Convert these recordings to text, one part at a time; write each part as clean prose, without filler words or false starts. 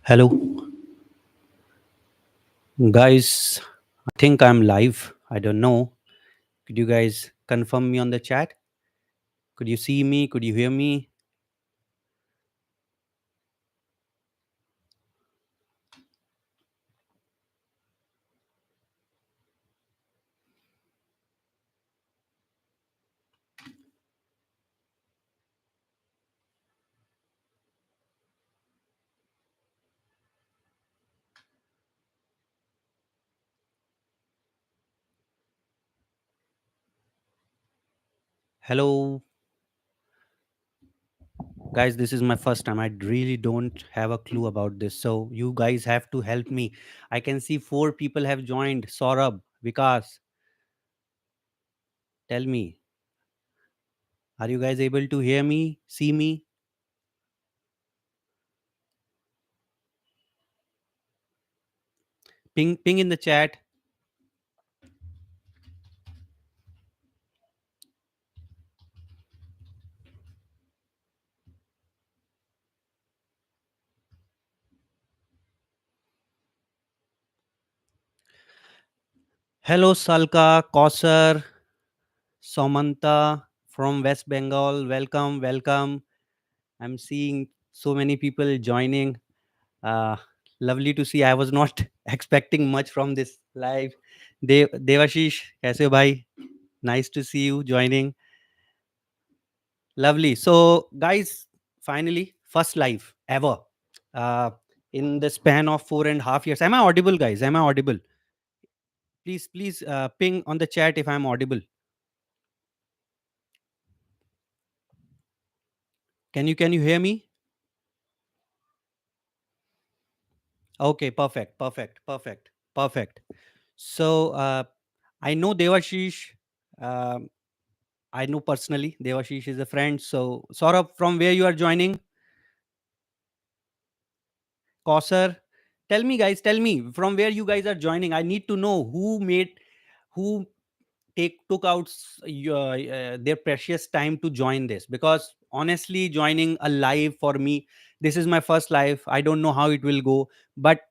Hello, guys. I think I'm live. I don't know. Could you guys confirm me on the chat? Could you see me? Could you hear me? Hello, guys. This is my first time. I really don't have a clue about this. So you guys have to help me. I can see four people have joined. Saurabh, Vikas, tell me. Are you guys able to hear me? See me? Ping in the chat. Hello, Salka, Kausar, Somanta from West Bengal. Welcome, welcome. I'm seeing so many people joining. Uh, Lovely to see. I was not expecting much from this live. Devashish, kaise ho bhai? Nice to see you joining. Lovely. So, guys, finally, first live ever uh, in the span of 4.5 years. Am I audible, guys? Am I audible? Please, ping on the chat if I'm audible. Can you hear me? Okay, perfect. So, I know Devashish. um I know personally. Devashish is a friend. So, Saurabh, from where you are joining? Kausar, tell me, guys. Tell me from where you guys are joining. I need to know who took out their precious time to join this, because honestly, joining a live for me, this is my first live. I don't know how it will go, but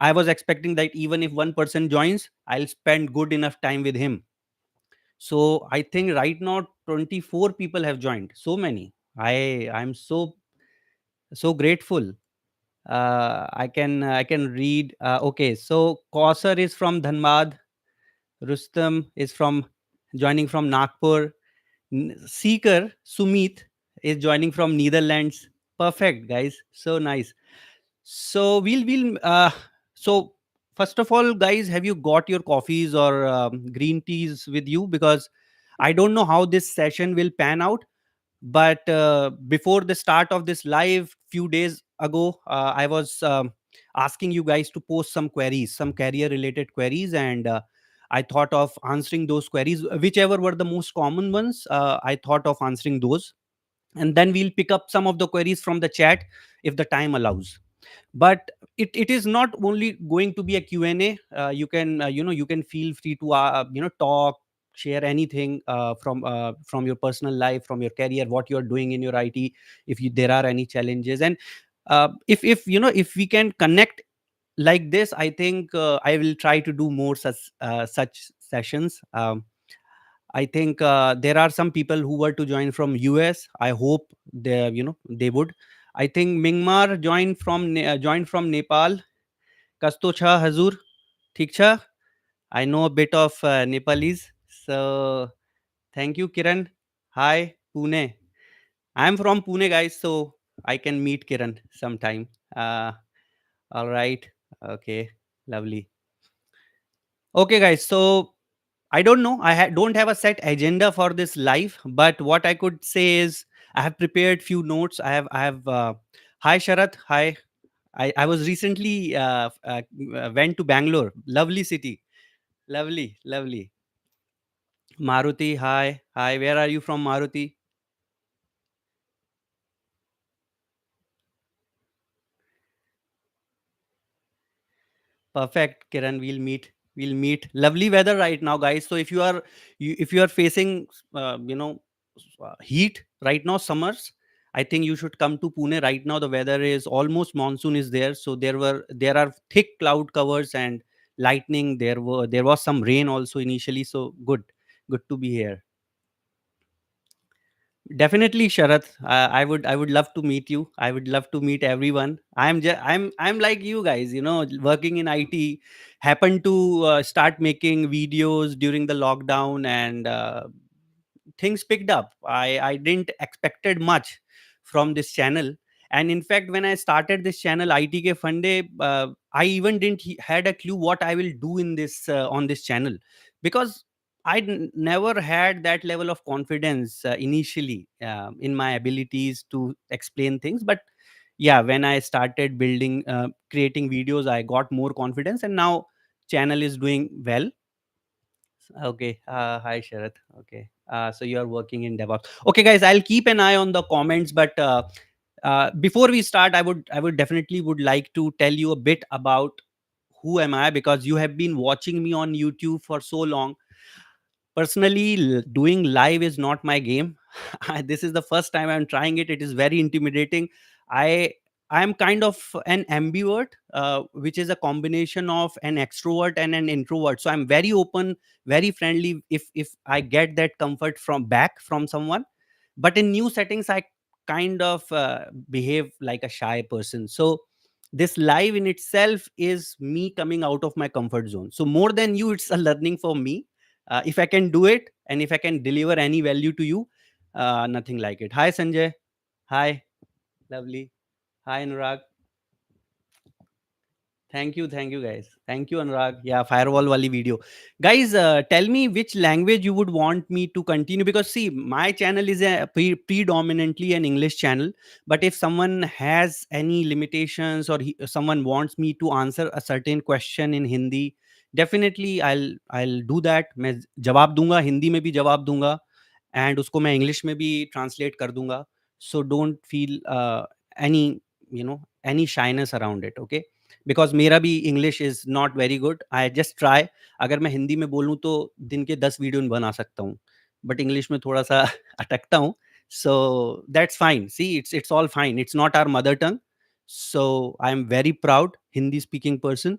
I was expecting that even if one person joins, I'll spend good enough time with him. So I think right now 24 people have joined. So many. I'm so grateful. I can read. Okay, so Kausar is from Dhanbad. Rustam is from joining from Nagpur. Seeker Sumit is joining from Netherlands. Perfect, guys. So nice. So so first of all, guys, have you got your coffees or green teas with you? Because I don't know how this session will pan out, but before the start of this live few days ago, I was asking you guys to post some queries, some career related queries, and I thought of answering those queries, whichever were the most common ones. I thought of answering those, and then we'll pick up some of the queries from the chat if the time allows. But it is not only going to be a Q&A. You can feel free to talk, share anything from your personal life, from your career, what you're doing in your IT, if there are any challenges. And if we can connect like this, I think I will try to do more such sessions. I think there are some people who were to join from US. I hope they would. I think Mingmar joined from Nepal. Kasto cha Hazur. Thik cha. I know a bit of Nepalese. So thank you, Kiran. Hi, Pune. I'm from Pune, guys, so I can meet Kiran sometime. All right. Okay. Lovely. Okay, guys. So I don't know. Don't have a set agenda for this live, but what I could say is I have prepared few notes. Hi Sharat. Hi. I was recently went to Bangalore. Lovely city. Lovely. Maruti. Hi. Hi. Where are you from, Maruti? Perfect, Kiran. We'll meet. Lovely weather right now, guys. So if you are facing heat right now, summers, I think you should come to Pune right now. The weather is almost monsoon is there, so there are thick cloud covers and lightning. There was some rain also initially, so good to be here. Definitely, Sharath. I would love to meet you. I would love to meet everyone. I'm like you guys, working in IT. Happened to start making videos during the lockdown, and things picked up. I didn't expected much from this channel, and in fact, when I started this channel, IT ke Funde, I even didn't had a clue what I will do in this on this channel, because never had that level of confidence initially in my abilities to explain things. But yeah, when I started building, creating videos, I got more confidence, and now channel is doing well. Okay. Hi, Sharath. Okay. So you are working in DevOps. Okay, guys, I'll keep an eye on the comments. But before we start, I would definitely would like to tell you a bit about who am I, because you have been watching me on YouTube for so long. Personally, doing live is not my game. This is the first time I'm trying it. It is very intimidating. I i'm kind of an ambivert, which is a combination of an extrovert and an introvert. So I'm very open, very friendly if I get that comfort from back from someone. But in new settings, I kind of behave like a shy person. So this live in itself is me coming out of my comfort zone. So more than you, it's a learning for me. If I can do it, and if I can deliver any value to you, nothing like it. Hi, Sanjay. Hi. Lovely. Hi, Anurag. Thank you, guys. Thank you, Anurag. Yeah, firewall wali video. Guys, tell me which language you would want me to continue, because see, my channel is a predominantly an English channel. But if someone has any limitations, or someone wants me to answer a certain question in Hindi, definitely I'll do that. मैं जवाब दूंगा, हिंदी में भी जवाब दूंगा, and उसको मैं English में भी ट्रांसलेट कर दूंगा. So don't feel any, any shyness around it. Okay, because मेरा भी English is not very good. I just try. अगर मैं हिंदी में बोलूँ तो दिन के 10 वीडियो बना सकता हूँ, बट इंग्लिश में थोड़ा सा अटकता हूँ. So that's fine. See, it's all fine. It's not our mother tongue. So I'm very proud Hindi speaking person,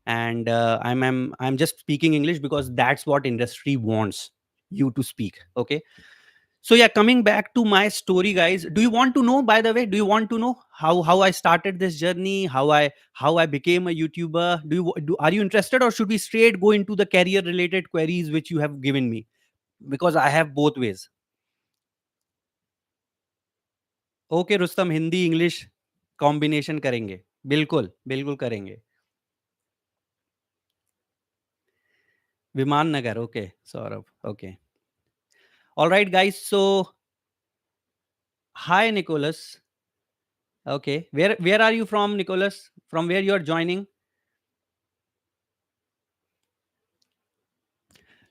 and I'm just speaking English because that's what industry wants you to speak. Okay, so yeah, coming back to my story, guys. Do you want to know, by the way, do you want to know how I started this journey, how I became a YouTuber? Are you interested, or should we straight go into the career related queries which you have given me? Because I have both ways. Okay, Rustam, Hindi English combination करेंगे. बिल्कुल बिल्कुल करेंगे. विमान नगर. Okay, Saurabh. Okay. All right, guys. So hi, Nicholas. Okay, where are you from, Nicholas? From where you are joining?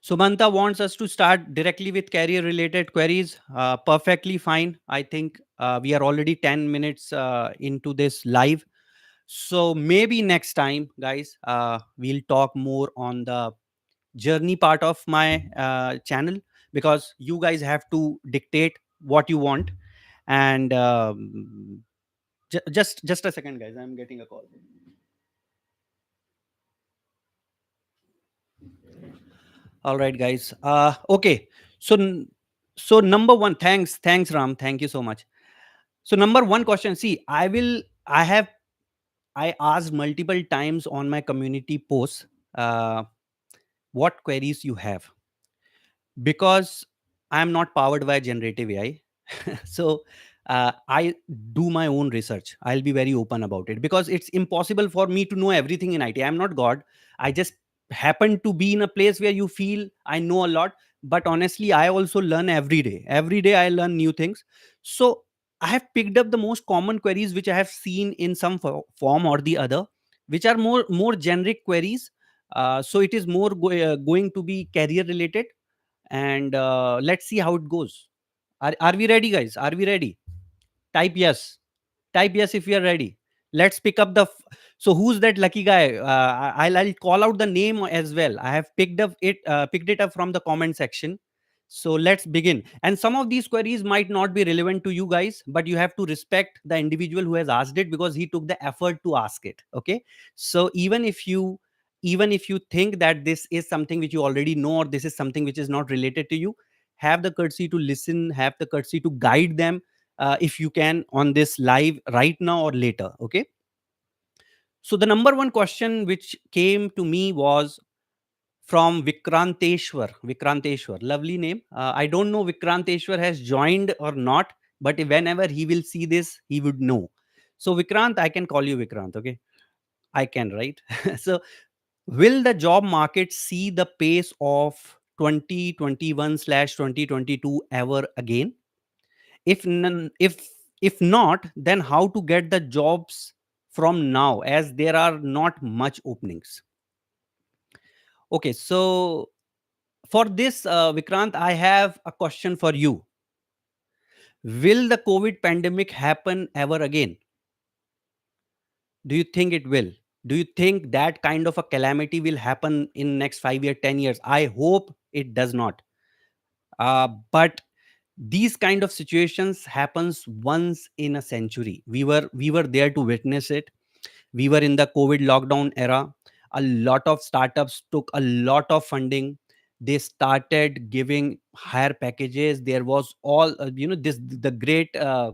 Sumanta wants us to start directly with career related queries. Perfectly fine. I think we are already 10 minutes into this live. So maybe next time, guys, we'll talk more on the journey part of my channel, because you guys have to dictate what you want. And just a second, guys. I'm getting a call. All right, guys. Okay. So, so number one, thanks, Ram. Thank you so much. So number one question. See, I asked multiple times on my community posts, what queries you have, because I'm not powered by generative AI. So I do my own research. I'll be very open about it, because it's impossible for me to know everything in IT. I'm not God. I just happen to be in a place where you feel I know a lot. But honestly, I also learn every day. Every day I learn new things. So I have picked up the most common queries which I have seen in some form or the other, which are more generic queries. So it is more going to be career related, and let's see how it goes. Are we ready, guys? Are we ready? Type yes. Type yes if we are ready. Let's pick up the. So who's that lucky guy? I'll call out the name as well. I have picked it up from the comment section. So let's begin. And some of these queries might not be relevant to you guys, but you have to respect the individual who has asked it because he took the effort to ask it. Okay. So even if you think that this is something which you already know, or this is something which is not related to you, have the courtesy to listen, have the courtesy to guide them, if you can, on this live right now or later. Okay. So the number one question which came to me was from Vikranteshwar. Vikranteshwar, lovely name. I don't know Vikranteshwar has joined or not, but whenever he will see this, he would know. So Vikrant, I can call you Vikrant, okay? I can, right? So will the job market see the pace of 2021 slash 2022 ever again? If none, if not, then how to get the jobs from now, as there are not much openings? Okay, so for this, Vikrant, I have a question for you. Will the COVID pandemic happen ever again? Do you think it will? Do you think that kind of a calamity will happen in next 5 years, 10 years? I hope it does not. But these kind of situations happens once in a century. We were there to witness it. We were in the COVID lockdown era. A lot of startups took a lot of funding. They started giving higher packages. There was all, this the great era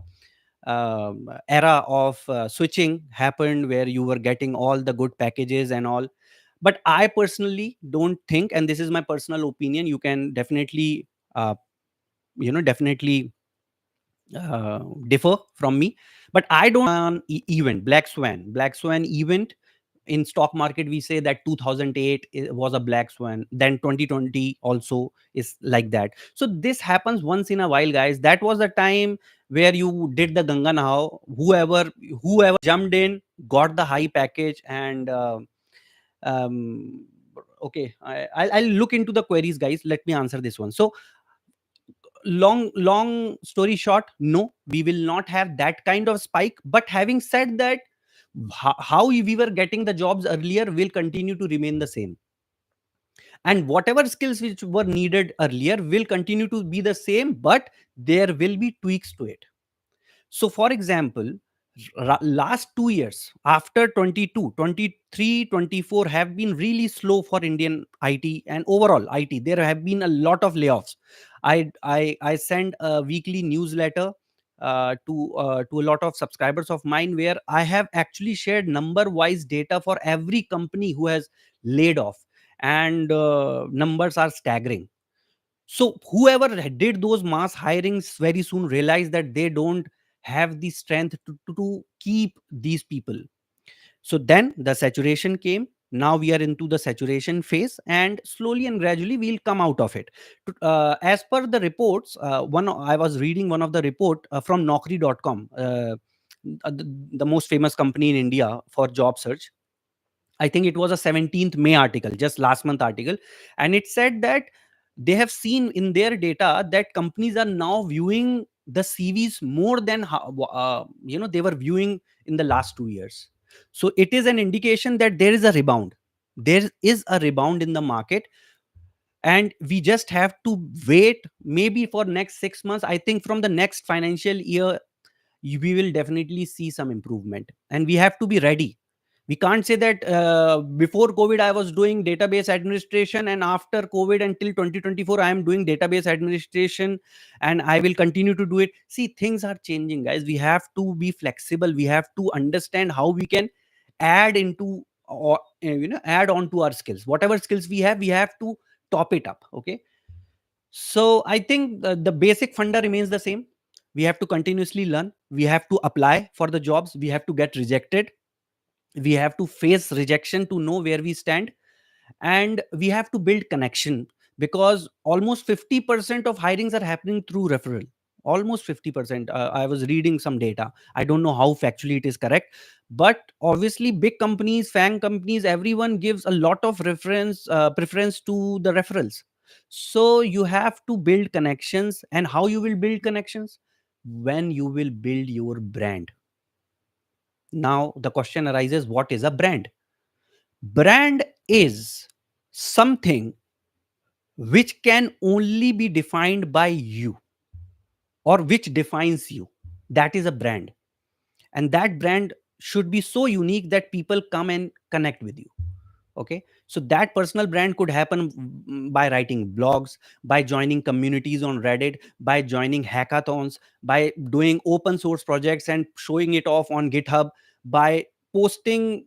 of switching happened, where you were getting all the good packages and all. But I personally don't think, and this is my personal opinion, you can definitely definitely differ from me, but I don't event, black swan event. In stock market we say that 2008 was a black swan, then 2020 also is like that. So this happens once in a while, guys. That was the time where you did the ganga nahao. Whoever jumped in got the high package. And um okay, I'll look into the queries, guys. Let me answer this one. So long story short, no, we will not have that kind of spike. But having said that, how we were getting the jobs earlier will continue to remain the same, and whatever skills which were needed earlier will continue to be the same, but there will be tweaks to it. So for example, last 2 years after 22, 23, 24 have been really slow for Indian IT and overall IT. There have been a lot of layoffs. I send a weekly newsletter to a lot of subscribers of mine, where I have actually shared number wise data for every company who has laid off, and numbers are staggering. So whoever did those mass hirings very soon realized that they don't have the strength to keep these people. So then the saturation came. Now we are into the saturation phase, and slowly and gradually we'll come out of it. As per the reports, one I was reading one of the report from Naukri.com, the most famous company in India for job search. I think it was a 17th May article, just last month article, and it said that they have seen in their data that companies are now viewing the CVs more than they were viewing in the last 2 years. So it is an indication that there is a rebound. There is a rebound in the market, and we just have to wait maybe for next 6 months. I think from the next financial year we will definitely see some improvement, and we have to be ready. We can't say that before COVID I was doing database administration, and after COVID until 2024 I am doing database administration, and I will continue to do it. See, things are changing, guys. We have to be flexible. We have to understand how we can add into, or add on to our skills. Whatever skills we have to top it up. Okay. So I think the basic funda remains the same. We have to continuously learn. We have to apply for the jobs. We have to get rejected. We have to face rejection to know where we stand, and we have to build connection, because almost 50% of hirings are happening through referral. Almost 50%. I was reading some data. I don't know how factually it is correct, but obviously big companies, fang companies, everyone gives a lot of reference preference to the referrals. So you have to build connections. And how you will build connections? When you will build your brand. Now the question arises, what is a brand? Brand is something which can only be defined by you, or which defines you. That is a brand. And that brand should be so unique that people come and connect with you. Okay, so that personal brand could happen by writing blogs, by joining communities on Reddit, by joining hackathons, by doing open source projects and showing it off on GitHub, by posting,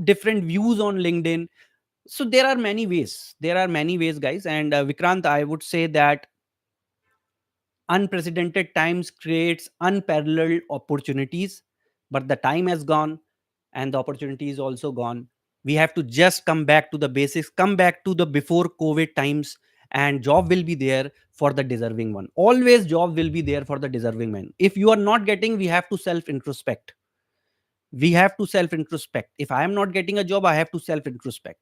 different views on LinkedIn. So there are many ways, guys. And Vikrant, I would say that unprecedented times creates unparalleled opportunities, but the time has gone and the opportunity is also gone. We have to just come back to the basics, come back to the before COVID times, and job will be there for the deserving one. Always job will be there for the deserving man. If you are not getting, we have to self introspect. We have to self introspect. If I am not getting a job, I have to self introspect.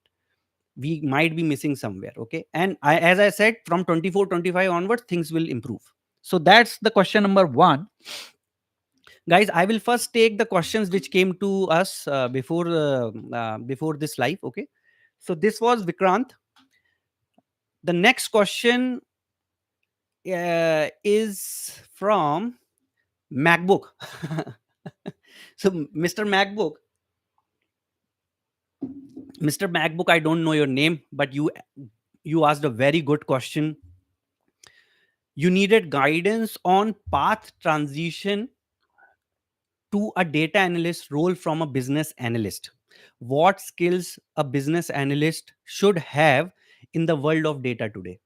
We might be missing somewhere. Okay, and as I said, from 24, 25 onwards, things will improve. So that's the question number one. Guys, I will first take the questions which came to us before this live. Okay, so this was Vikrant. The next question is from MacBook. So Mr. MacBook, I don't know your name, but you asked a very good question. You needed guidance on path transition to a data analyst role from a business analyst. What skills a business analyst should have in the world of data today?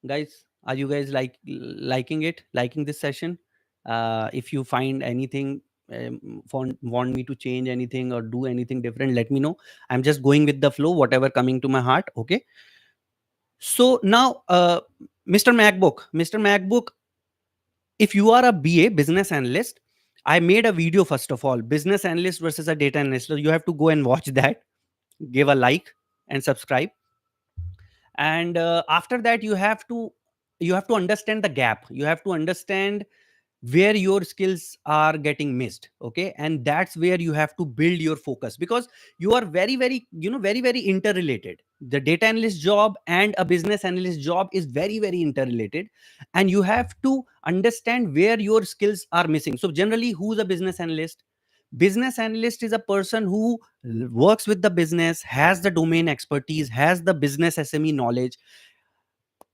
Guys, are you guys liking this session? If you find anything, want me to change anything or do anything different, let me know. I'm just going with the flow, whatever coming to my heart. Okay, so now, Mr. MacBook, if you are a BA, business analyst, I made a video, first of all, business analyst versus a data analyst. So you have to go and watch that, give a like and subscribe. And after that, you have to understand the gap. You have to understand where your skills are getting missed. Okay, and that's where you have to build your focus, because you are very, very, very, very interrelated. The data analyst job and a business analyst job is very, very interrelated, and you have to understand where your skills are missing. So generally, who's a business analyst? Business analyst is a person who works with the business, has the domain expertise, has the business SME knowledge,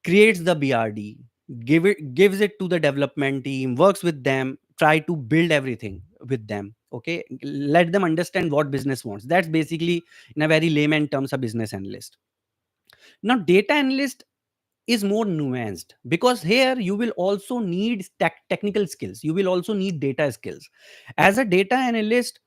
creates the BRD, gives it to the development team, works with them, try to build everything with them. Okay, let them understand what business wants. That's basically, in a very layman terms, a business analyst. Now, data analyst is more nuanced, because here you will also need technical skills. You will also need data skills. As a data analyst,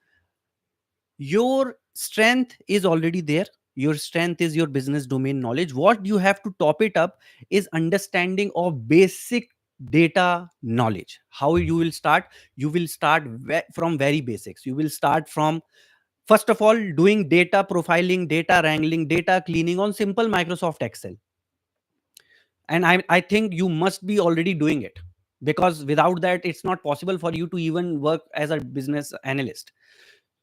your strength is already there. Your strength is your business domain knowledge. What you have to top it up is understanding of basic data knowledge. How you will start? You will start from very basics. You will start from, first of all, doing data profiling, data wrangling, data cleaning on simple Microsoft Excel. And I think you must be already doing it, because without that, it's not possible for you to even work as a business analyst.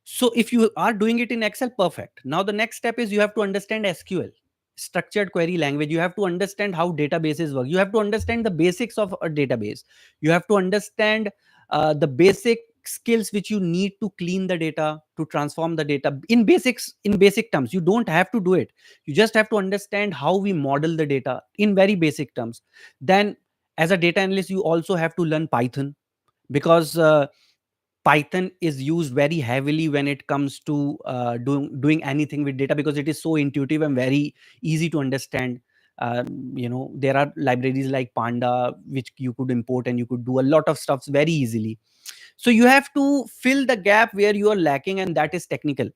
So if you are doing it in Excel, perfect. Now the next step is you have to understand SQL, structured query language. You have to understand how databases work. You have to understand the basics of a database. You have to understand the basic skills which you need to clean the data, to transform the data in basics, in basic terms. You don't have to do it. You just have to understand how we model the data in very basic terms. Then, as a data analyst, you also have to learn Python, because Python is used very heavily when it comes to doing anything with data, because it is so intuitive and very easy to understand. There are libraries like Panda which you could import, and you could do a lot of stuff very easily. So you have to fill the gap where you are lacking, and that is technical.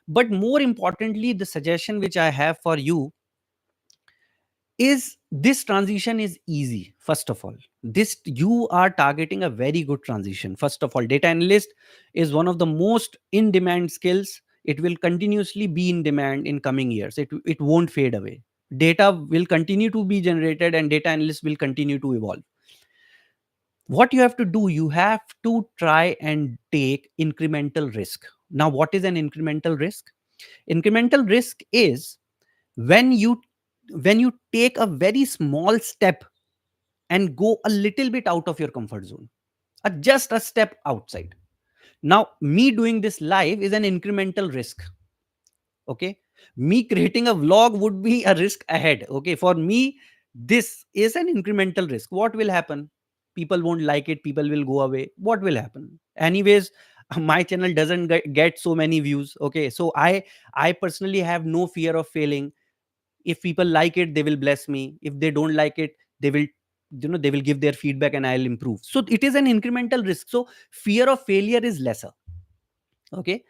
But more importantly, the suggestion which I have for you is, this transition is easy. First of all, this, you are targeting a very good transition. First of all, data analyst is one of the most in demand skills. It will continuously be in demand in coming years. It won't fade away. Data will continue to be generated, and data analysts will continue to evolve. What you have to do, you have to try and take incremental risk. Now, what is an incremental risk? Incremental risk is when you take a very small step and go a little bit out of your comfort zone, just a step outside. Now, me doing this live is an incremental risk. Okay, me creating a vlog would be a risk ahead. Okay, for me, this is an incremental risk. What will happen? People won't like it, people will go away. What will happen anyways? My channel doesn't get so many views. Okay, so I personally have no fear of failing. If people like it, they will bless me. If they don't like it, they will, they will give their feedback and I'll improve. So it is an incremental risk, so fear of failure is lesser. Okay,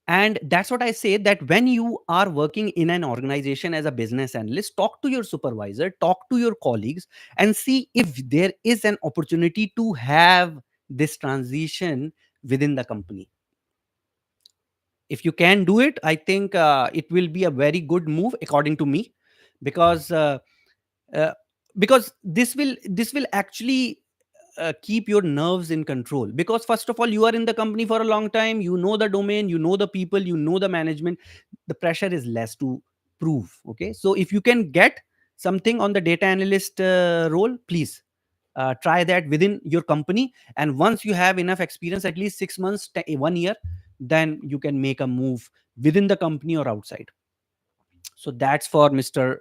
and that's what I say, that when you are working in an organization as a business analyst, talk to your supervisor, talk to your colleagues, and see if there is an opportunity to have this transition within the company. If you can do it, I think it will be a very good move according to me, because uh, because this will actually keep your nerves in control. Because first of all, you are in the company for a long time, you know the domain, you know the people, you know the management. The pressure is less to prove. Okay, so if you can get something on the data analyst role, please try that within your company. And once you have enough experience, at least 6 months, 1 year, then you can make a move within the company or outside. So that's for Mr.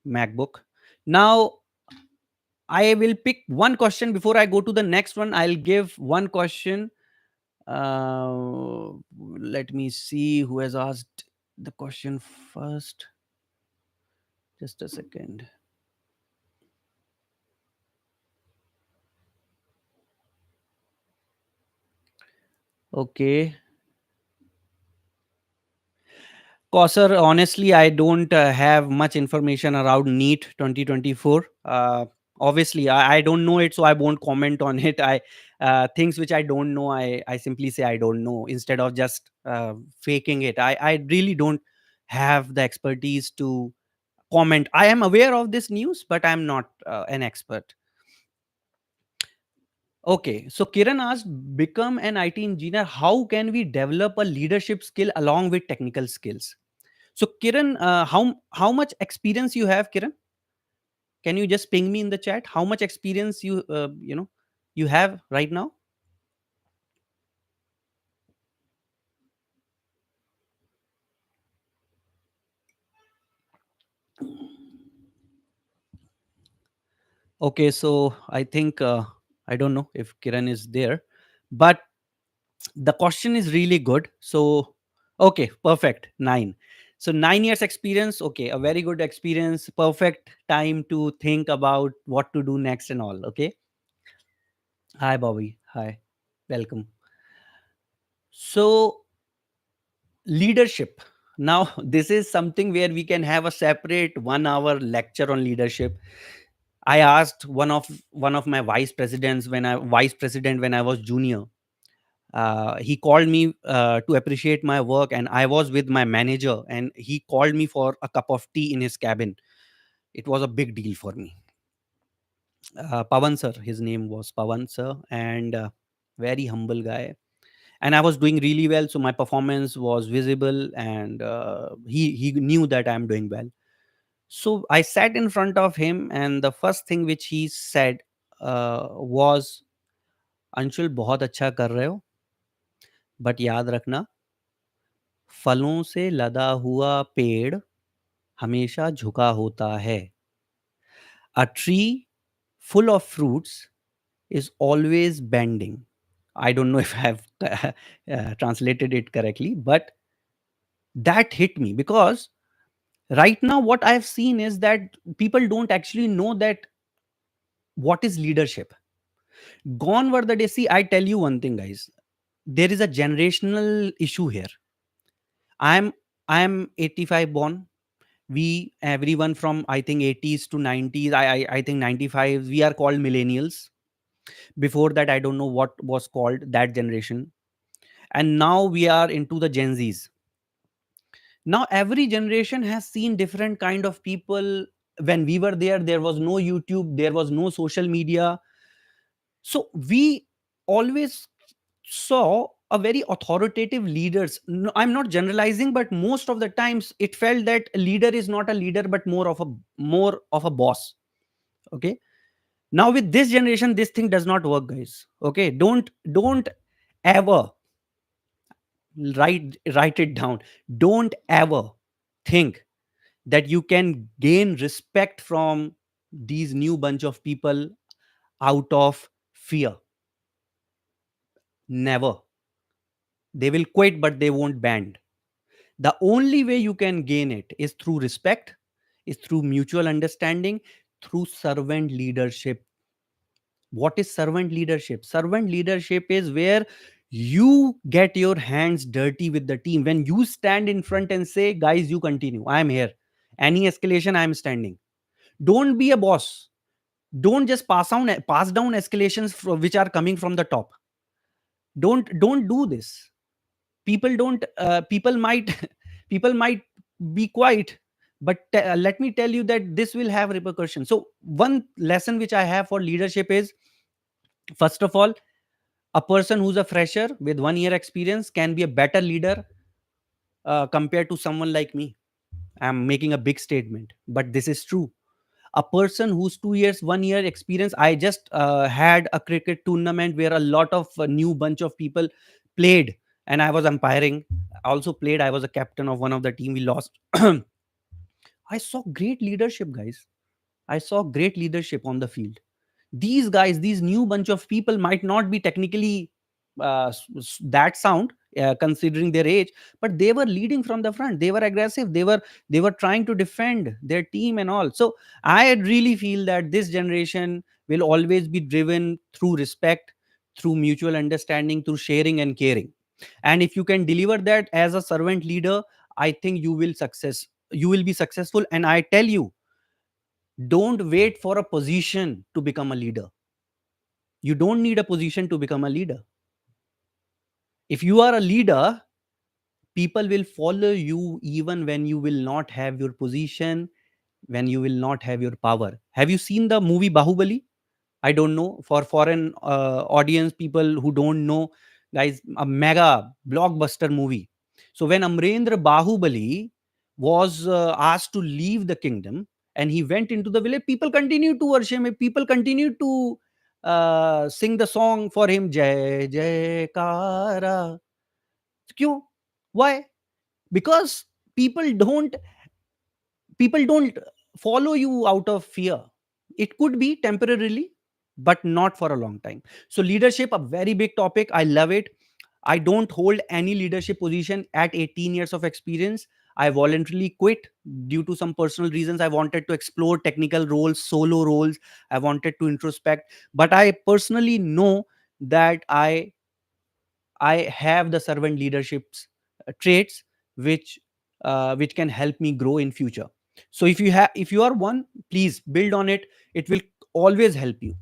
MacBook. Now, I will pick one question before I go to the next one. I'll give one question. Let me see who has asked the question first. Just a second. Okay. Kausar, honestly, I don't have much information around NEET 2024. Obviously, I don't know it, so I won't comment on it. I things which I don't know, I simply say I don't know instead of just faking it. I really don't have the expertise to comment. I am aware of this news, but I'm not an expert. Okay, so Kiran asked, become an IT engineer. How can we develop a leadership skill along with technical skills? So Kiran, how much experience you have, Kiran? Can you just ping me in the chat how much experience you have right now? Okay, so I think I don't know if Kiran is there, but the question is really good. So okay, perfect. 9. So 9 years experience. Okay, a very good experience. Perfect time to think about what to do next and all. Okay. Hi, Bobby. Hi, welcome. So leadership. Now this is something where we can have a separate 1 hour lecture on leadership. I asked one of my vice president when I was junior. He called me to appreciate my work, and I was with my manager, and he called me for a cup of tea in his cabin. It was a big deal for me. Pawan sir, his name was Pawan sir, and very humble guy. And I was doing really well, so my performance was visible, and he knew that I'm doing well. So I sat in front of him, and the first thing which he said was, "Anshul बहुत अच्छा कर रहे हो, but याद रखना, फलों से लदा हुआ पेड़ हमेशा झुका होता है. A tree full of fruits is always bending." I don't know if I have translated it correctly, but that hit me because right now what I've seen is that people don't actually know that what is leadership. Gone were the days. See, I tell you one thing, guys. There is a generational issue here. I'm 85 born. We everyone from I think 80s to 90s. I think 95. We are called millennials. Before that, I don't know what was called that generation. And now we are into the Gen Zs. Now every generation has seen different kind of people. When we were there was no YouTube, there was no social media. So we always saw a very authoritative leaders, no, I'm not generalizing, but most of the times it felt that a leader is not a leader but more of a boss. Okay, now with this generation this thing does not work, guys. Okay, don't ever write it down. Don't ever think that you can gain respect from these new bunch of people out of fear. Never. They will quit but they won't bend. The only way you can gain it is through respect, is through mutual understanding, through servant leadership. What is servant leadership? Servant leadership is where you get your hands dirty with the team. When you stand in front and say, guys, you continue, I am here, any escalation I am standing. Don't be a boss. Don't just pass down escalations which are coming from the top. Don't do this. People don't people might people might be quiet, but let me tell you that this will have repercussions. So one lesson which I have for leadership is, first of all, a person who's a fresher with 1 year experience can be a better leader compared to someone like me. I'm making a big statement, but this is true. A person who's 2 years 1 year experience, I just had a cricket tournament where a lot of new bunch of people played, and I was umpiring. I also played, I was a captain of one of the team. We lost. I saw great leadership, guys. I saw great leadership on the field. These guys, these new bunch of people might not be technically that sound, considering their age, but they were leading from the front. They were aggressive. They were trying to defend their team and all. So I really feel that this generation will always be driven through respect, through mutual understanding, through sharing and caring. And if you can deliver that as a servant leader, I think you will be successful. And I tell you, don't wait for a position to become a leader. You don't need a position to become a leader. If you are a leader, people will follow you even when you will not have your position, when you will not have your power. Have you seen the movie Bahubali? I don't know. For foreign audience, people who don't know, guys, a mega blockbuster movie. So when Amrendra Bahubali was asked to leave the kingdom and he went into the village, people continued to worship him. People continued to sing the song for him, Jai Jai Kara. क्यों? Why? Because people don't people don't follow you out of fear. It could be temporarily, but not for a long time. So leadership, a very big topic. I love it. I don't hold any leadership position at 18 years of experience. I voluntarily quit due to some personal reasons. I wanted to explore technical roles, solo roles. I wanted to introspect, but I personally know that I have the servant leadership's traits which which can help me grow in future. So if you are one, please build on it. It will always help you.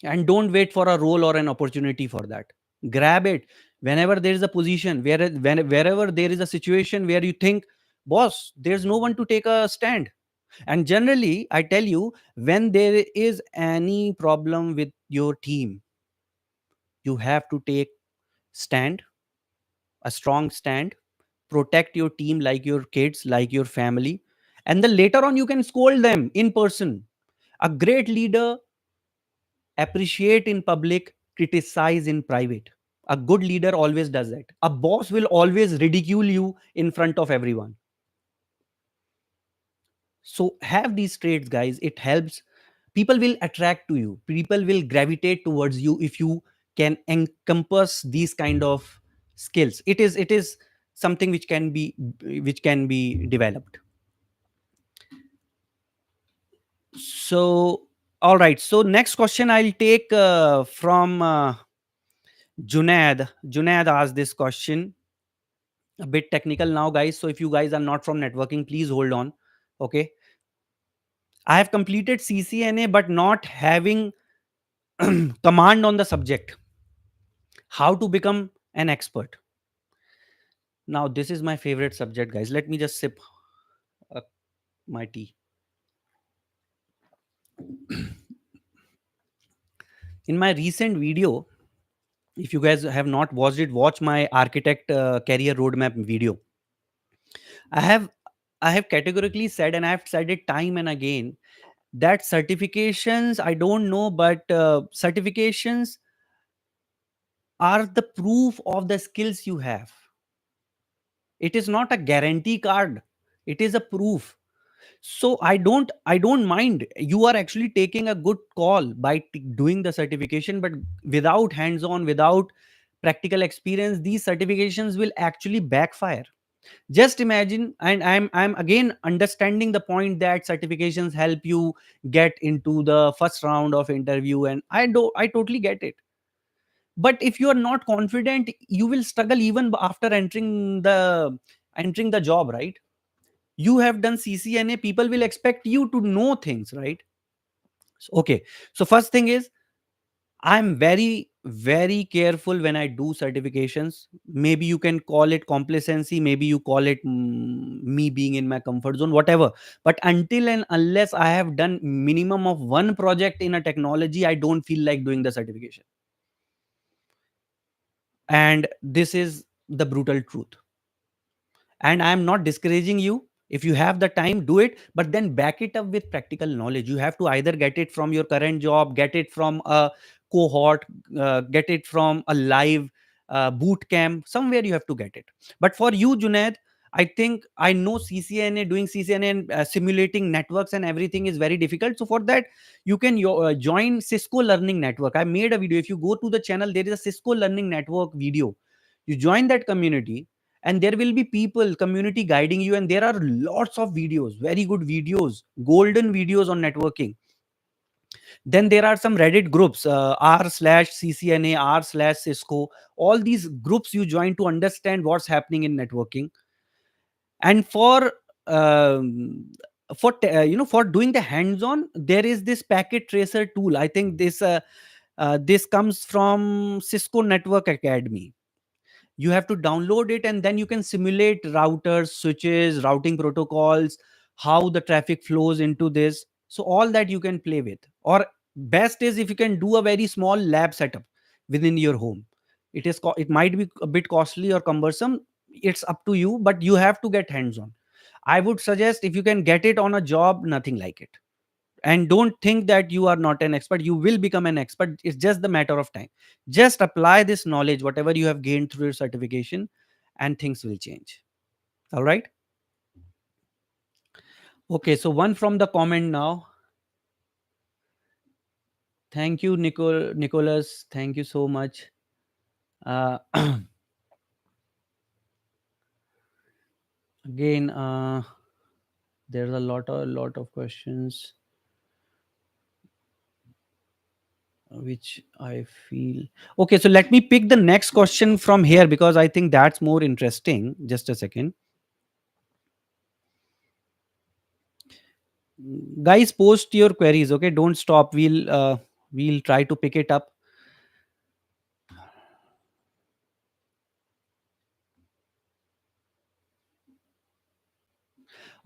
And don't wait for a role or an opportunity for that. Grab it whenever there is a position, wherever there is a situation where you think, boss, there's no one to take a stand. And generally, I tell you, when there is any problem with your team, you have to take stand, a strong stand. Protect your team like your kids, like your family, and then later on you can scold them in person. A great leader appreciate in public, criticize in private. A good leader always does that. A boss will always ridicule you in front of everyone. So have these traits, guys. It helps. People will attract to you, people will gravitate towards you if you can encompass these kind of skills. It is something which can be developed. So all right, so next question I'll take from Junaid asked this question, a bit technical now, guys. So if you guys are not from networking, please hold on. Okay, I have completed CCNA but not having command on the subject. How to become an expert? Now this is my favorite subject, guys. Let me just sip uh, my tea. In my recent video, If you guys have not watched it, watch my architect career roadmap video. I have I have categorically said, and I have said it time and again, that certifications, I don't know, but certifications are the proof of the skills you have. It is not a guarantee card. It is a proof. So I don't mind. You are actually taking a good call by doing the certification, but without hands on, without practical experience, these certifications will actually backfire. Just imagine, and I'm again understanding the point that certifications help you get into the first round of interview, and I totally get it. But if you are not confident, you will struggle even after entering the job, right? You have done CCNA, people will expect you to know things, right? Okay, so first thing is, I'm very, very careful when I do certifications. Maybe you can call it complacency, maybe you call it me being in my comfort zone, whatever. But until and unless I have done minimum of one project in a technology, I don't feel like doing the certification. And this is the brutal truth. And I am not discouraging you. If you have the time, do it, but then back it up with practical knowledge. You have to either get it from your current job, get it from a cohort, get it from a live boot camp. Somewhere you have to get it. But for you, Junaid, I think I know CCNA, doing CCNA and simulating networks and everything is very difficult. So for that, you can join Cisco Learning Network. I made a video. If you go to the channel, there is a Cisco Learning Network video. You join that community, and there will be people, community guiding you, and there are lots of videos, very good videos, golden videos on networking. Then there are some Reddit groups, r/ccna, r/cisco. All these groups you join to understand what's happening in networking. And um, for doing the hands on, there is this packet tracer tool. I think this comes from Cisco Network Academy. You have to download it, and then you can simulate routers, switches, routing protocols, how the traffic flows into this. So all that you can play with. Or best is if you can do a very small lab setup within your home. It might be a bit costly or cumbersome. It's up to you, but you have to get hands on. I would suggest, if you can get it on a job, nothing like it. And don't think that you are not an expert. You will become an expert. It's just the matter of time. Just apply this knowledge, whatever you have gained through your certification, and things will change. All right. Okay, so one from the comment now. Thank you, Nicholas. Thank you so much. uh, Again, there's a lot of questions which I feel. Okay, so let me pick the next question from here, because I think that's more interesting. Just a second. Guys, post your queries. Okay, don't stop. We'll try to pick it up.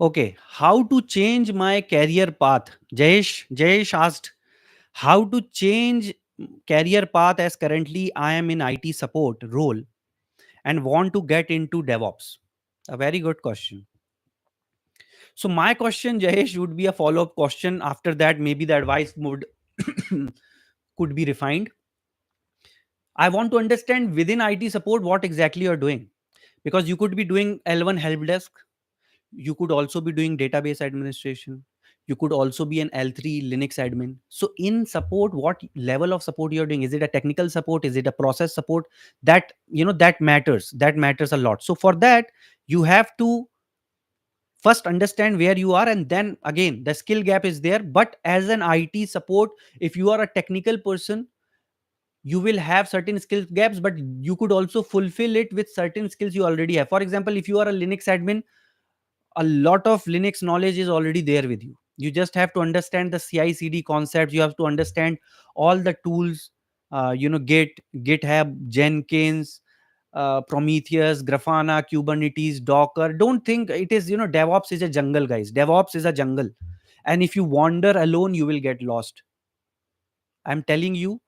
Okay, how to change my career path? Jayesh asked how to change career path, as currently I am in IT support role and want to get into DevOps. A very good question. So my question, Jayesh, would be a follow-up question. After that, maybe the advice would could be refined. I want to understand within IT support what exactly you're doing, because you could be doing L1 help desk, you could also be doing database administration, you could also be an L3 Linux admin. So in support, what level of support you're doing? Is it a technical support? Is it a process support? That matters a lot. So for that, you have to first understand where you are, and then again, the skill gap is there. But as an IT support, if you are a technical person, you will have certain skill gaps, but you could also fulfill it with certain skills you already have. For example, if you are a Linux admin, a lot of Linux knowledge is already there with you. You just have to understand the CI/CD concepts. You have to understand all the tools, Git, GitHub, Jenkins, Prometheus, Grafana, Kubernetes, Docker. Don't think it is, DevOps is a jungle, guys. DevOps is a jungle. And if you wander alone, you will get lost. I'm telling you,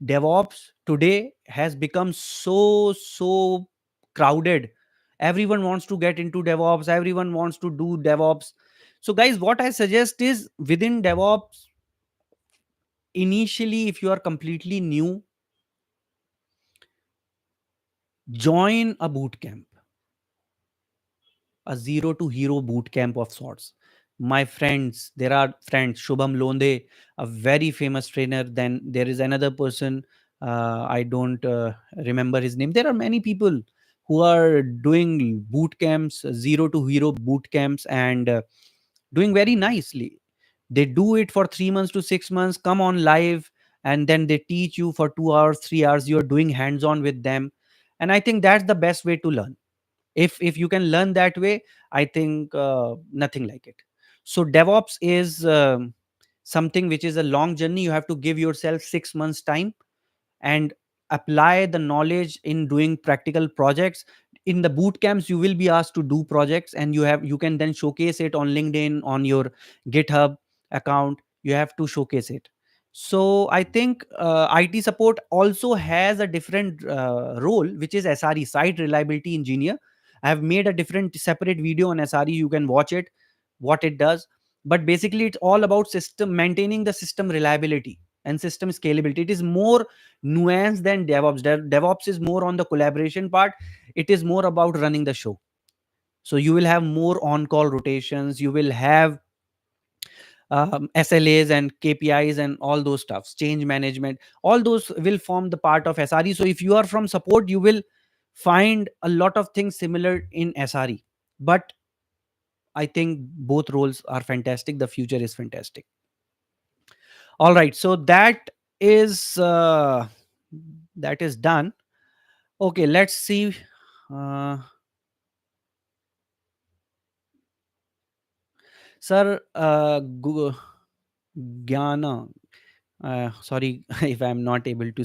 DevOps today has become so crowded. Everyone wants to get into DevOps, everyone wants to do DevOps. So guys, what I suggest is, within DevOps, initially, if you are completely new, join a boot camp, a zero to hero boot camp of sorts. My friends, there are friends, Shubham Londe, a very famous trainer. Then there is another person, I don't remember his name. There are many people who are doing boot camps, zero to hero boot camps, and doing very nicely. They do it for 3 months to 6 months, come on live, and then they teach you for 2 hours, 3 hours. You're doing hands on with them, and I think that's the best way to learn. If you can learn that way, I think nothing like it. So DevOps is something which is a long journey. You have to give yourself 6 months time and apply the knowledge in doing practical projects. In the boot camps, you will be asked to do projects, and you can then showcase it on LinkedIn, on your GitHub account. You have to showcase it. So I think IT support also has a different role, which is SRE, site reliability engineer. I have made a different separate video on SRE. You can watch it, what it does. But basically, it's all about system maintaining the system reliability and system scalability. It is more nuanced than DevOps. DevOps is more on the collaboration part. It is more about running the show. So you will have more on-call rotations. You will have SLAs and KPIs and all those stuffs, change management. All those will form the part of SRE. So if you are from support, you will find a lot of things similar in SRE. But I think both roles are fantastic. The future is fantastic. All right, so is uh, that is done. Okay, let's see. Uh, Sir, Gyana, sorry if I'm not able to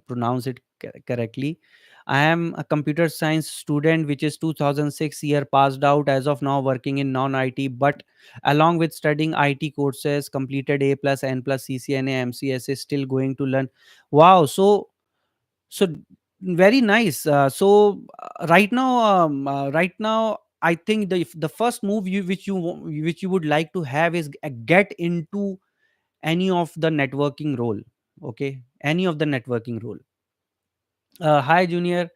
pronounce it correctly. I am a computer science student, which is 2006 year passed out, as of now working in non-IT, but along with studying IT courses, completed A plus, N plus, CCNA, MCS, is still going to learn. Wow, so very nice. Right now, I think the first move which you would like to have is get into any of the networking role. Okay, any of the networking role. Hi Junior,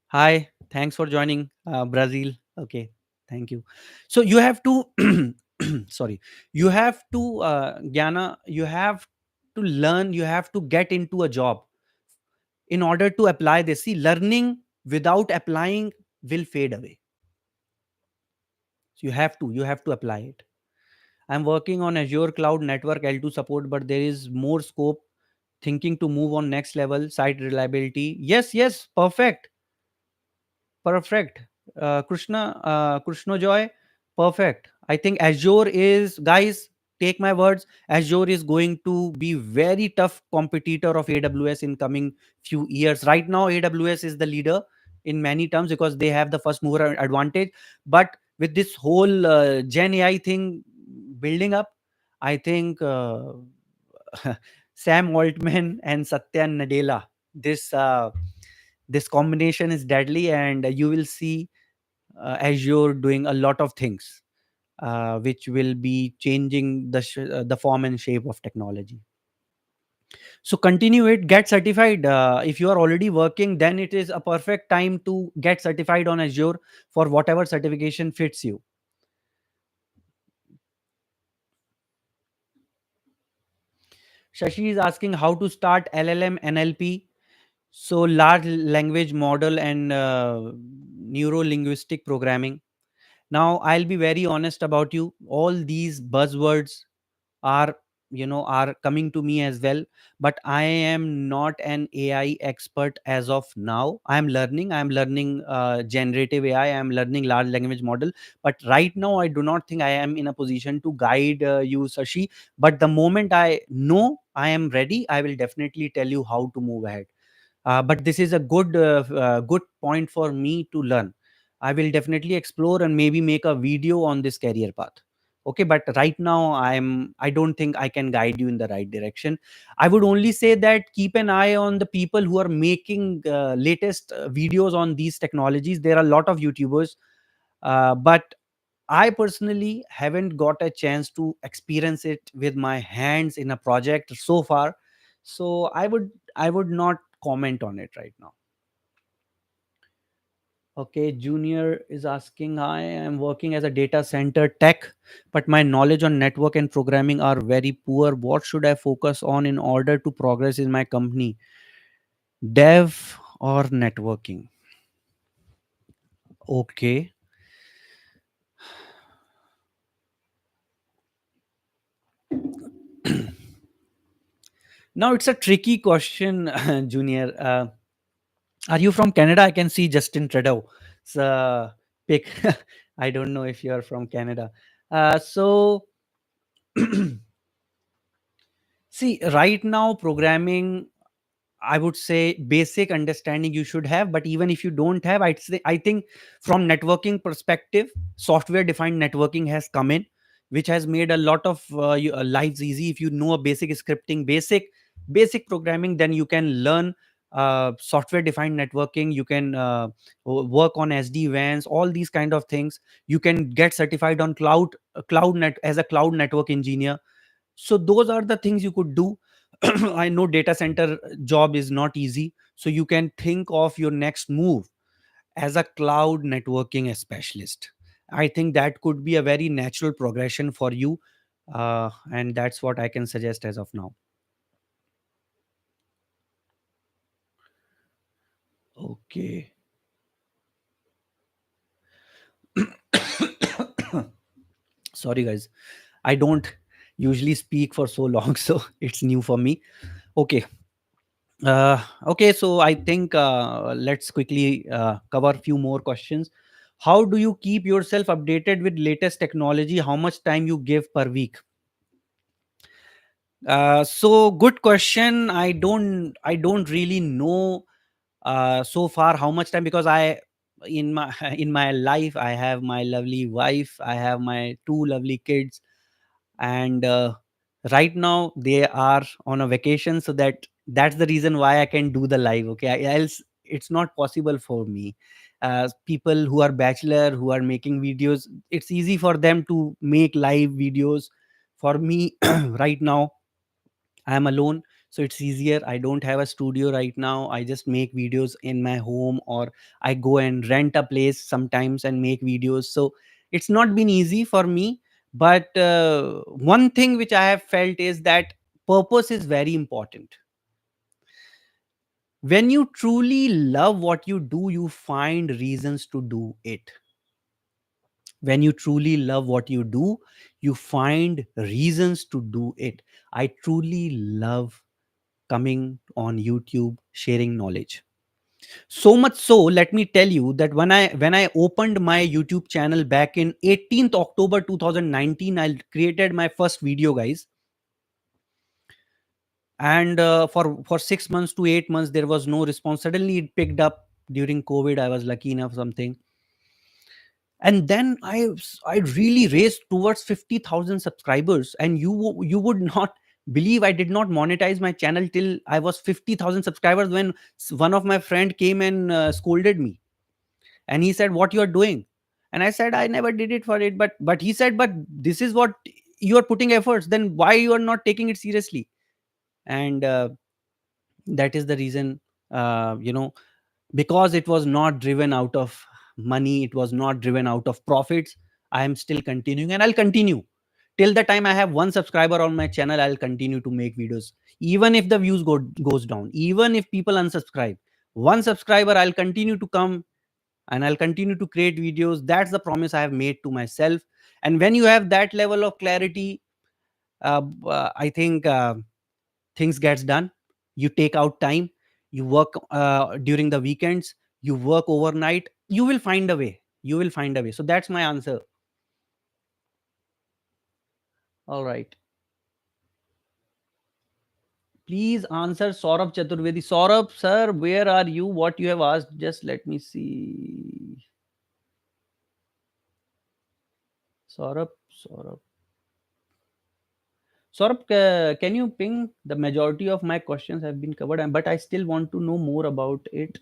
hi, thanks for joining. Brazil, okay, thank you. So you have to sorry, you have to Gyana, you have to learn, you have to get into a job in order to apply this. See, learning without applying will fade away. So you have to apply it. I'm working on Azure Cloud Network L2 support, but there is more scope. Thinking to move on next level, site reliability. Yes, yes, perfect, perfect. Krishna Joy, perfect. I think Azure is, guys, take my words, Azure is going to be very tough competitor of AWS in coming few years. Right now, AWS is the leader in many terms because they have the first mover advantage. But with this whole Gen AI thing building up, I think Sam Altman and Satya Nadella, this this combination is deadly, and you will see Azure doing a lot of things which will be changing the form and shape of technology. So continue it, get certified. If you are already working, then it is a perfect time to get certified on Azure for whatever certification fits you. Shashi is asking how to start LLM NLP. So large language model and neuro linguistic programming. Now I'll be very honest about you. All these buzzwords are are coming to me as well, but I am not an AI expert as of now. I'm learning generative AI, I'm learning large language model, but right now I do not think I am in a position to guide you, Sashi. But the moment I know I am ready, I will definitely tell you how to move ahead. But this is a good point for me to learn. I will definitely explore and maybe make a video on this career path. Okay, but right now I don't think I can guide you in the right direction. I would only say that keep an eye on the people who are making latest videos on these technologies. There are a lot of YouTubers, but I personally haven't got a chance to experience it with my hands in a project so far. So I would not comment on it right now. Okay, Junior is asking, I am working as a data center tech, but my knowledge on network and programming are very poor. What should I focus on in order to progress in my company? Dev or networking? Okay. Now it's a tricky question, Junior. Are you from Canada? I can see Justin Trudeau. So pick. I don't know if you are from Canada. So see, right now programming, I would say basic understanding you should have, but even if you don't have, I think from networking perspective, software defined networking has come in, which has made a lot of lives easy. If you know a basic scripting, basic programming, then you can learn software defined networking. You can work on SD WANs, all these kind of things. You can get certified on cloud net as a cloud network engineer. So those are the things you could do. I know data center job is not easy, so you can think of your next move as a cloud networking specialist. I think that could be a very natural progression for you, and that's what I can suggest as of now. Okay. Sorry guys, I don't usually speak for so long, so it's new for me. Okay. Okay, so I think let's quickly cover a few more questions. How do you keep yourself updated with latest technology? How much time you give per week? So good question. I don't really know so far how much time, because I in my in my life I have my lovely wife, I have my two lovely kids, and right now they are on a vacation, so that's the reason why I can do the live. Okay, else it's not possible for me. People who are bachelor, who are making videos, it's easy for them to make live videos. For me right now, I am alone, so it's easier. I don't have a studio right now. I just make videos in my home, or I go and rent a place sometimes and make videos. So it's not been easy for me. But one thing which I have felt is that purpose is very important. When you truly love what you do, you find reasons to do it. When you truly love what you do, you find reasons to do it. I truly love coming on YouTube, sharing knowledge. So much so, let me tell you that when I opened my YouTube channel back in 18th October 2019, I created my first video, guys. And for 6 months to 8 months, there was no response. Suddenly, it picked up during COVID. I was lucky enough something, and then I really raced towards 50,000 subscribers. And you would not believe I did not monetize my channel till I was 50,000 subscribers, when one of my friend came and scolded me, and he said, what you are doing? And I said, I never did it for it, but he said, but this is what you are putting efforts, then why you are not taking it seriously? And that is the reason, because it was not driven out of money, it was not driven out of profits. I am still continuing, and I'll continue till the time I have one subscriber on my channel. I'll continue to make videos, even if the views goes down, even if people unsubscribe. One subscriber, I'll continue to come, and I'll continue to create videos. That's the promise I have made to myself. And when you have that level of clarity, I think things gets done. You take out time, you work during the weekends, you work overnight, you will find a way, you will find a way. So that's my answer. All right, please answer Saurabh Chaturvedi. Saurabh sir, where are you? What you have asked, just let me see. Saurabh. Saurabh, can you ping? The majority of my questions have been covered, but I still want to know more about it.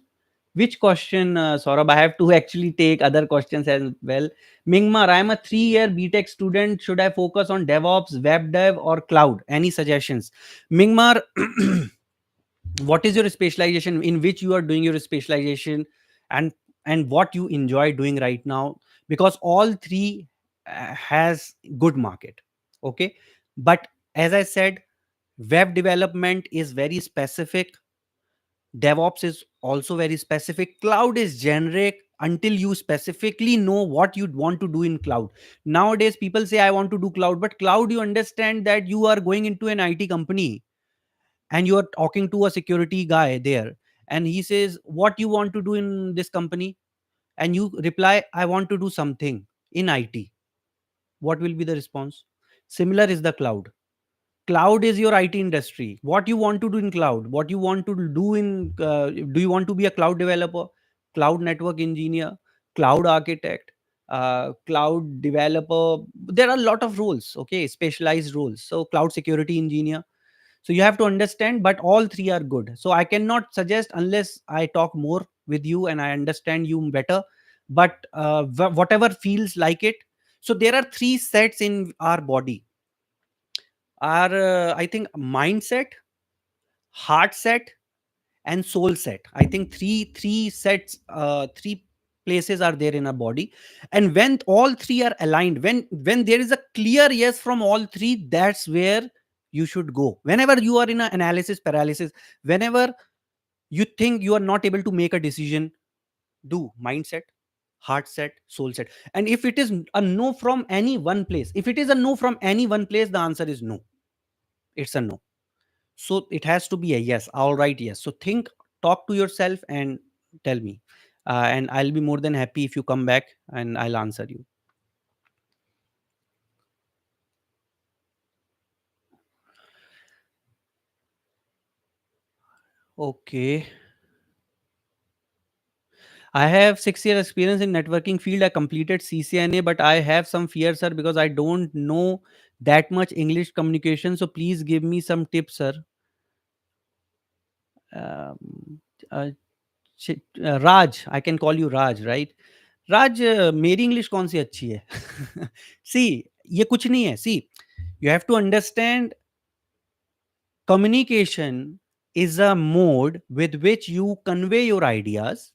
Which question, Saurabh? I have to actually take other questions as well. Mingmar, I am a 3-year BTech student. Should I focus on DevOps, web dev, or cloud? Any suggestions? Mingmar, what is your specialization, in which you are doing your specialization, and what you enjoy doing right now? Because all three has good market. Okay, but as I said, web development is very specific, DevOps is also very specific, cloud is generic until you specifically know what you want to do in cloud. Nowadays people say I want to do cloud, but cloud, you understand that you are going into an IT company and you are talking to a security guy there, and he says what you want to do in this company, and you reply I want to do something in IT. What will be the response? Similar is the cloud. Cloud is your IT industry. What you want to do in cloud, what you want to do in do you want to be a cloud developer, cloud network engineer, cloud architect, cloud developer? There are a lot of roles, okay, specialized roles. So cloud security engineer. So you have to understand, but all three are good. So I cannot suggest unless I talk more with you and I understand you better. But whatever feels like it. So there are three sets in our body. Our I think mindset, heart set, and soul set. I think three sets, three places are there in our body. And when all three are aligned, when there is a clear yes from all three, that's where you should go. Whenever you are in an analysis paralysis, whenever you think you are not able to make a decision, do mindset, heart set, soul set. And if it is a no from any one place, if it is a no from any one place, the answer is no. It's a no. So it has to be a yes. All right, yes. So think, talk to yourself and tell me. And I'll be more than happy if you come back and I'll answer you. Okay. I have 6 year experience in networking field. I completed CCNA, but I have some fear, sir, because I don't know that much English communication. So please give me some tips, sir. Um, uh, Raj, I can call you Raj, right? राज, मेरी English कौन सी अच्छी है? सी, ये कुछ नहीं है. सी, you have to understand, communication is a mode with which you convey your ideas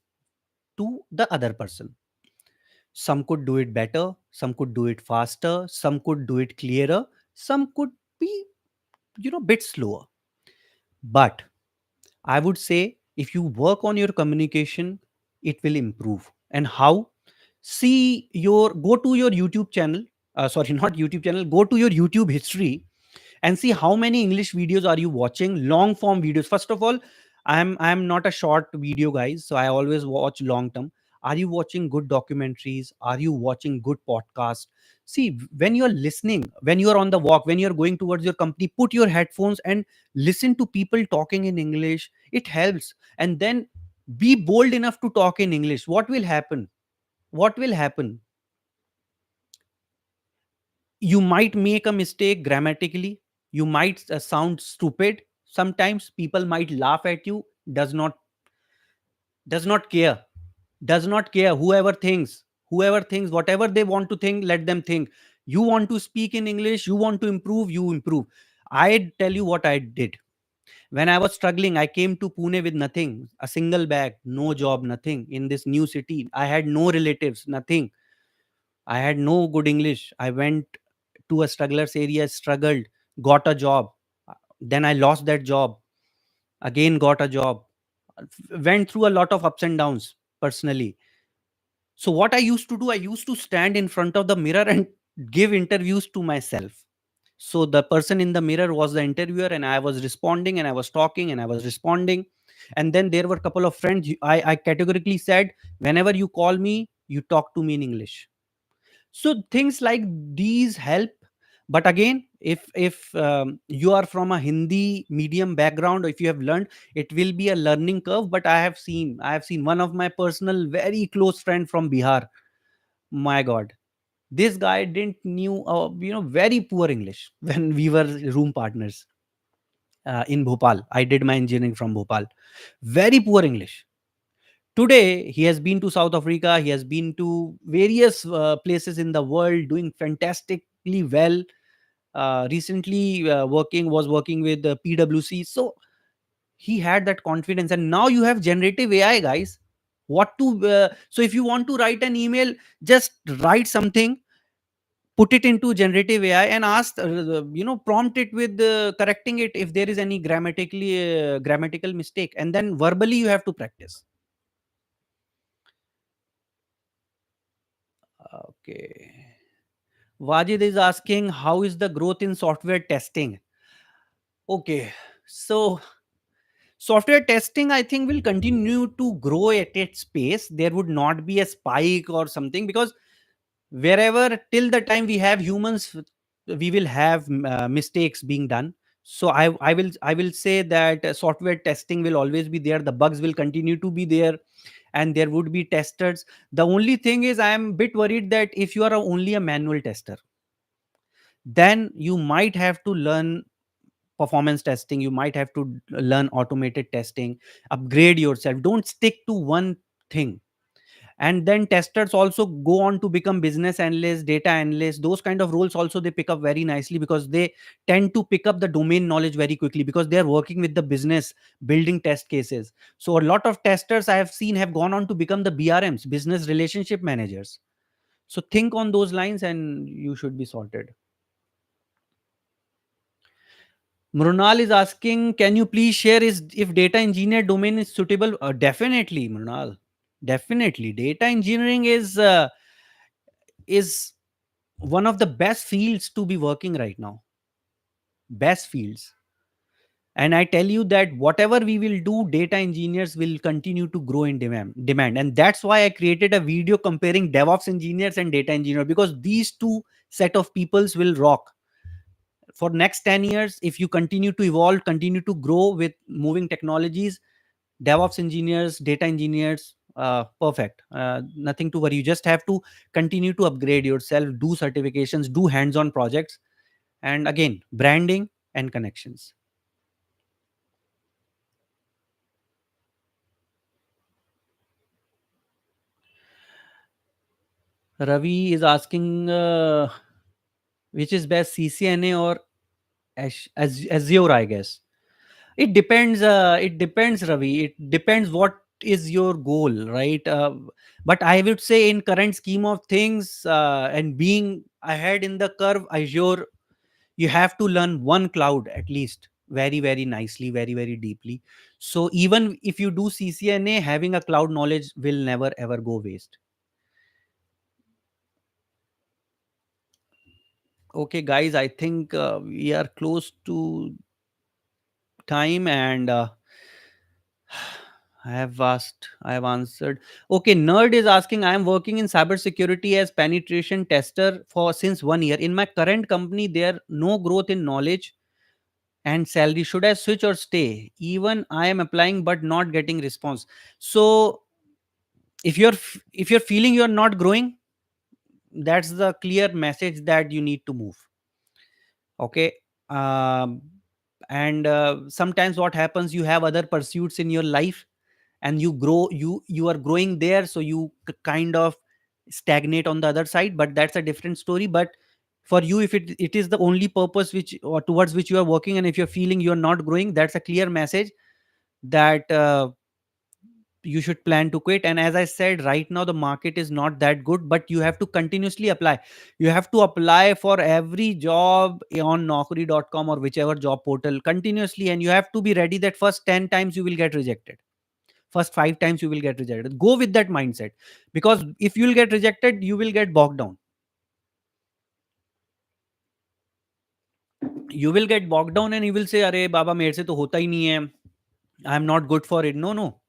to the other person. Some could do it better, some could do it faster, some could do it clearer, some could be, bit slower. But I would say if you work on your communication, it will improve. And how? See your, go to your YouTube channel. Sorry, not YouTube channel. Go to your YouTube history and see how many English videos are you watching. Long form videos. First of all, I'm not a short video guys, so I always watch long term. Are you watching good documentaries? Are you watching good podcasts? See, when you're listening, when you're on the walk, when you're going towards your company, put your headphones and listen to people talking in English. It helps. And then be bold enough to talk in English. What will happen? What will happen? You might make a mistake grammatically. You might sound stupid. Sometimes people might laugh at you. Does not care. Does not care. Whoever thinks whatever they want to think, let them think. You want to speak in English, you want to improve, you improve. I tell you what I did. When I was struggling, I came to Pune with nothing, a single bag, no job, nothing, in this new city. I had no relatives, nothing. I had no good English. I went to a strugglers area, struggled, got a job. Then I lost that job. Again got a job. Went through a lot of ups and downs personally. So what I used to do, I used to stand in front of the mirror and give interviews to myself. So the person in the mirror was the interviewer, and I was responding, and I was talking, and I was responding. And then there were a couple of friends. I categorically said, whenever you call me, you talk to me in English. So things like these help. But again, if you are from a Hindi medium background, or if you have learned, it will be a learning curve. But I have seen one of my personal very close friend from Bihar. My god, This guy didn't knew very poor English when we were room partners in Bhopal. I did my engineering from Bhopal. Very poor English. Today he has been to South Africa, he has been to various places in the world, doing fantastically well. Recently working with the PwC. So he had that confidence, and now you have generative AI, guys. What to So if you want to write an email, just write something, put it into generative AI, and ask prompt it with correcting it if there is any grammatical mistake, and then verbally you have to practice. Okay. Wajid is asking, how is the growth in software testing? Okay. So software testing, I think, will continue to grow at its pace. There would not be a spike or something, because wherever, till the time we have humans, we will have mistakes being done. So I will say that software testing will always be there. The bugs will continue to be there, and there would be testers. The only thing is, I am a bit worried that if you are only a manual tester, then you might have to learn performance testing, you might have to learn automated testing, upgrade yourself, don't stick to one thing. And then testers also go on to become business analysts, data analysts, those kind of roles also they pick up very nicely, because they tend to pick up the domain knowledge very quickly, because they are working with the business, building test cases. So a lot of testers I have seen have gone on to become the BRMs, business relationship managers. So think on those lines and you should be sorted. Mrunal is asking, can you please share is if data engineer domain is suitable? Definitely, Mrunal. Definitely, data engineering is one of the best fields to be working right now. Best fields. And I tell you that whatever we will do, data engineers will continue to grow in demand. And that's why I created a video comparing DevOps engineers and data engineer, because these two set of peoples will rock for next 10 years. If you continue to evolve, continue to grow with moving technologies, DevOps engineers, data engineers, perfect. Nothing to worry. You just have to continue to upgrade yourself, do certifications, do hands-on projects, and again, branding and connections. Ravi is asking, which is best, CCNA or Azure, I guess. It depends. It depends, Ravi. It depends what is your goal, right? But I would say, in current scheme of things, and being ahead in the curve, Azure, you have to learn one cloud at least very, very nicely, very, very deeply. So even if you do CCNA, having a cloud knowledge will never ever go waste. Okay, guys, I think we are close to time, and I have answered. Okay, Nerd is asking, I am working in cybersecurity as penetration tester for since 1 year. In my current company, there no growth in knowledge and salary. Should I switch or stay? Even I am applying but not getting response. So if you're feeling you're not growing, that's the clear message that you need to move. Okay. um, and sometimes what happens, you have other pursuits in your life, and you are growing there, so you kind of stagnate on the other side, but that's a different story. But for you, if it is the only purpose which or towards which you are working, and if you're feeling you're not growing, that's a clear message that you should plan to quit. And as I said, right now the market is not that good, but you have to continuously apply. You have to apply for every job on naukri.com or whichever job portal continuously, and you have to be ready that first 10 times you will get rejected, first 5 times you will get rejected. Go with that mindset, because if you will get rejected, you will get bogged down. You will get bogged down and you will say, अरे बाबा मेरे से तो होता ही नहीं है, I am not good for it. No no,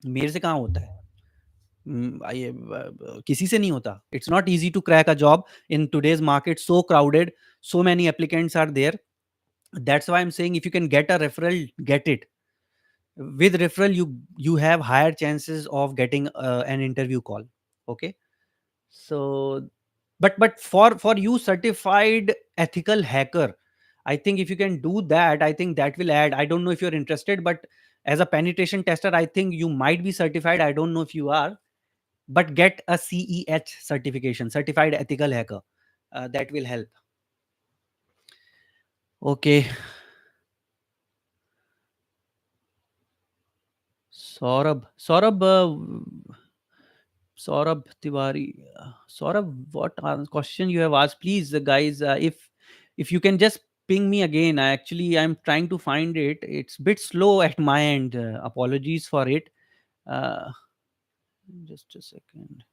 मेरे से कहाँ होता है. किसी से नहीं होता. It's not easy to crack a job in today's market, so crowded, so many applicants are there. That's why I'm saying, if you can get a referral, get it. With referral, you have higher chances of getting an interview call. Okay. So But for you, certified ethical hacker, I think if you can do that, I think that will add. I don't know if you're interested, but as a penetration tester, I think you might be certified. I don't know if you are, but get a CEH certification, certified ethical hacker. That will help. Okay. Saurabh Tiwari. Saurabh, what question you have asked? Please, guys, if you can just ping me again. I'm trying to find it. It's a bit slow at my end. Apologies for it. Uh, just a second.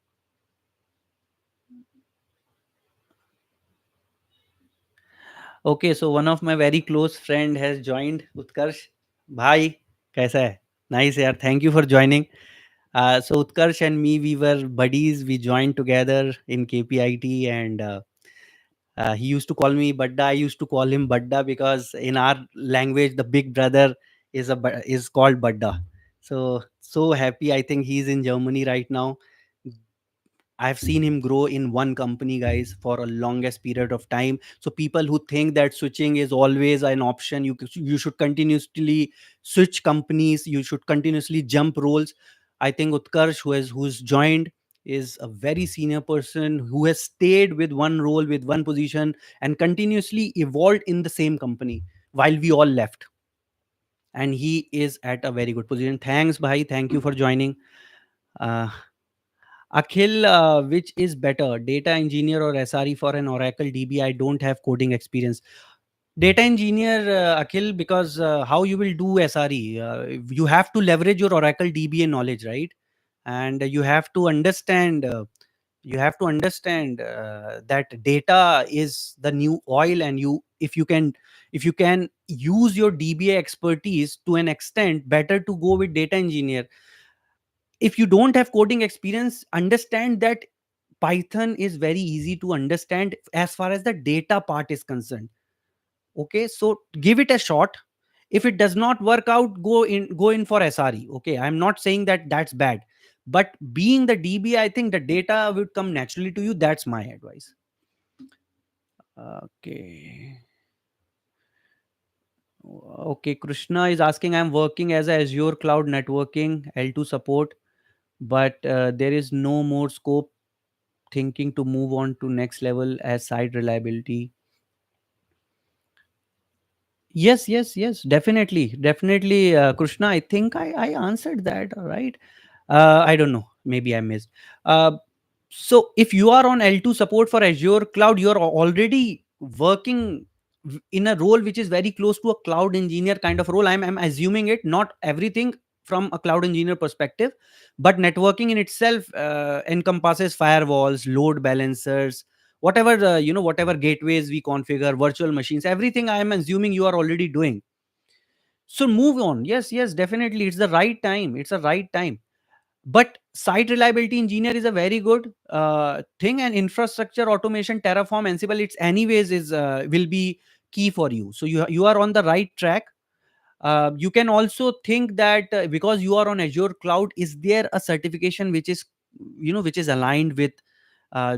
Okay, so one of my very close friend has joined. Utkarsh, bhai, kaisa hai? Nice, yaar. Thank you for joining. So Utkarsh and me, we were buddies. We joined together in KPIT, and he used to call me Badda. I used to call him Badda because in our language, the big brother is called Badda. So happy. I think he's in Germany right now. I've seen him grow in one company, guys, for a longest period of time. So people who think that switching is always an option, you should continuously switch companies. You should continuously jump roles. I think Utkarsh, who's joined, is a very senior person who has stayed with one role, with one position, and continuously evolved in the same company while we all left. And he is at a very good position. Thanks, bhai. Thank you for joining. Uh, Akhil, which is better, data engineer or SRE for an Oracle DB? I don't have coding experience. Data engineer, Akhil, because how you will do SRE? You have to leverage your Oracle DBA knowledge, right? And you have to understand that data is the new oil, and if you can use your DBA expertise to an extent, better to go with data engineer. If you don't have coding experience, understand that Python is very easy to understand as far as the data part is concerned. Okay, so give it a shot. If it does not work out, go in for SRE. Okay, I'm not saying that that's bad, but being the DB, I think the data would come naturally to you. That's my advice. Okay. Okay, Krishna is asking, I'm working as a Azure Cloud Networking L2 support, but there is no more scope, thinking to move on to next level as site reliability. Yes, definitely, Krishna. I think I answered that. All right. I don't know. Maybe I missed. Uh, so if you are on L2 support for Azure Cloud, you're already working in a role which is very close to a cloud engineer kind of role. I'm assuming it, not everything from a cloud engineer perspective, but networking in itself encompasses firewalls, load balancers, whatever whatever gateways we configure, virtual machines, everything. I am assuming you are already doing. So move on. Yes, definitely, it's the right time. It's the right time. But site reliability engineer is a very good thing, and infrastructure automation, Terraform, Ansible, it's anyways is will be key for you. So you are on the right track. You can also think that because you are on Azure Cloud, is there a certification which is which is aligned with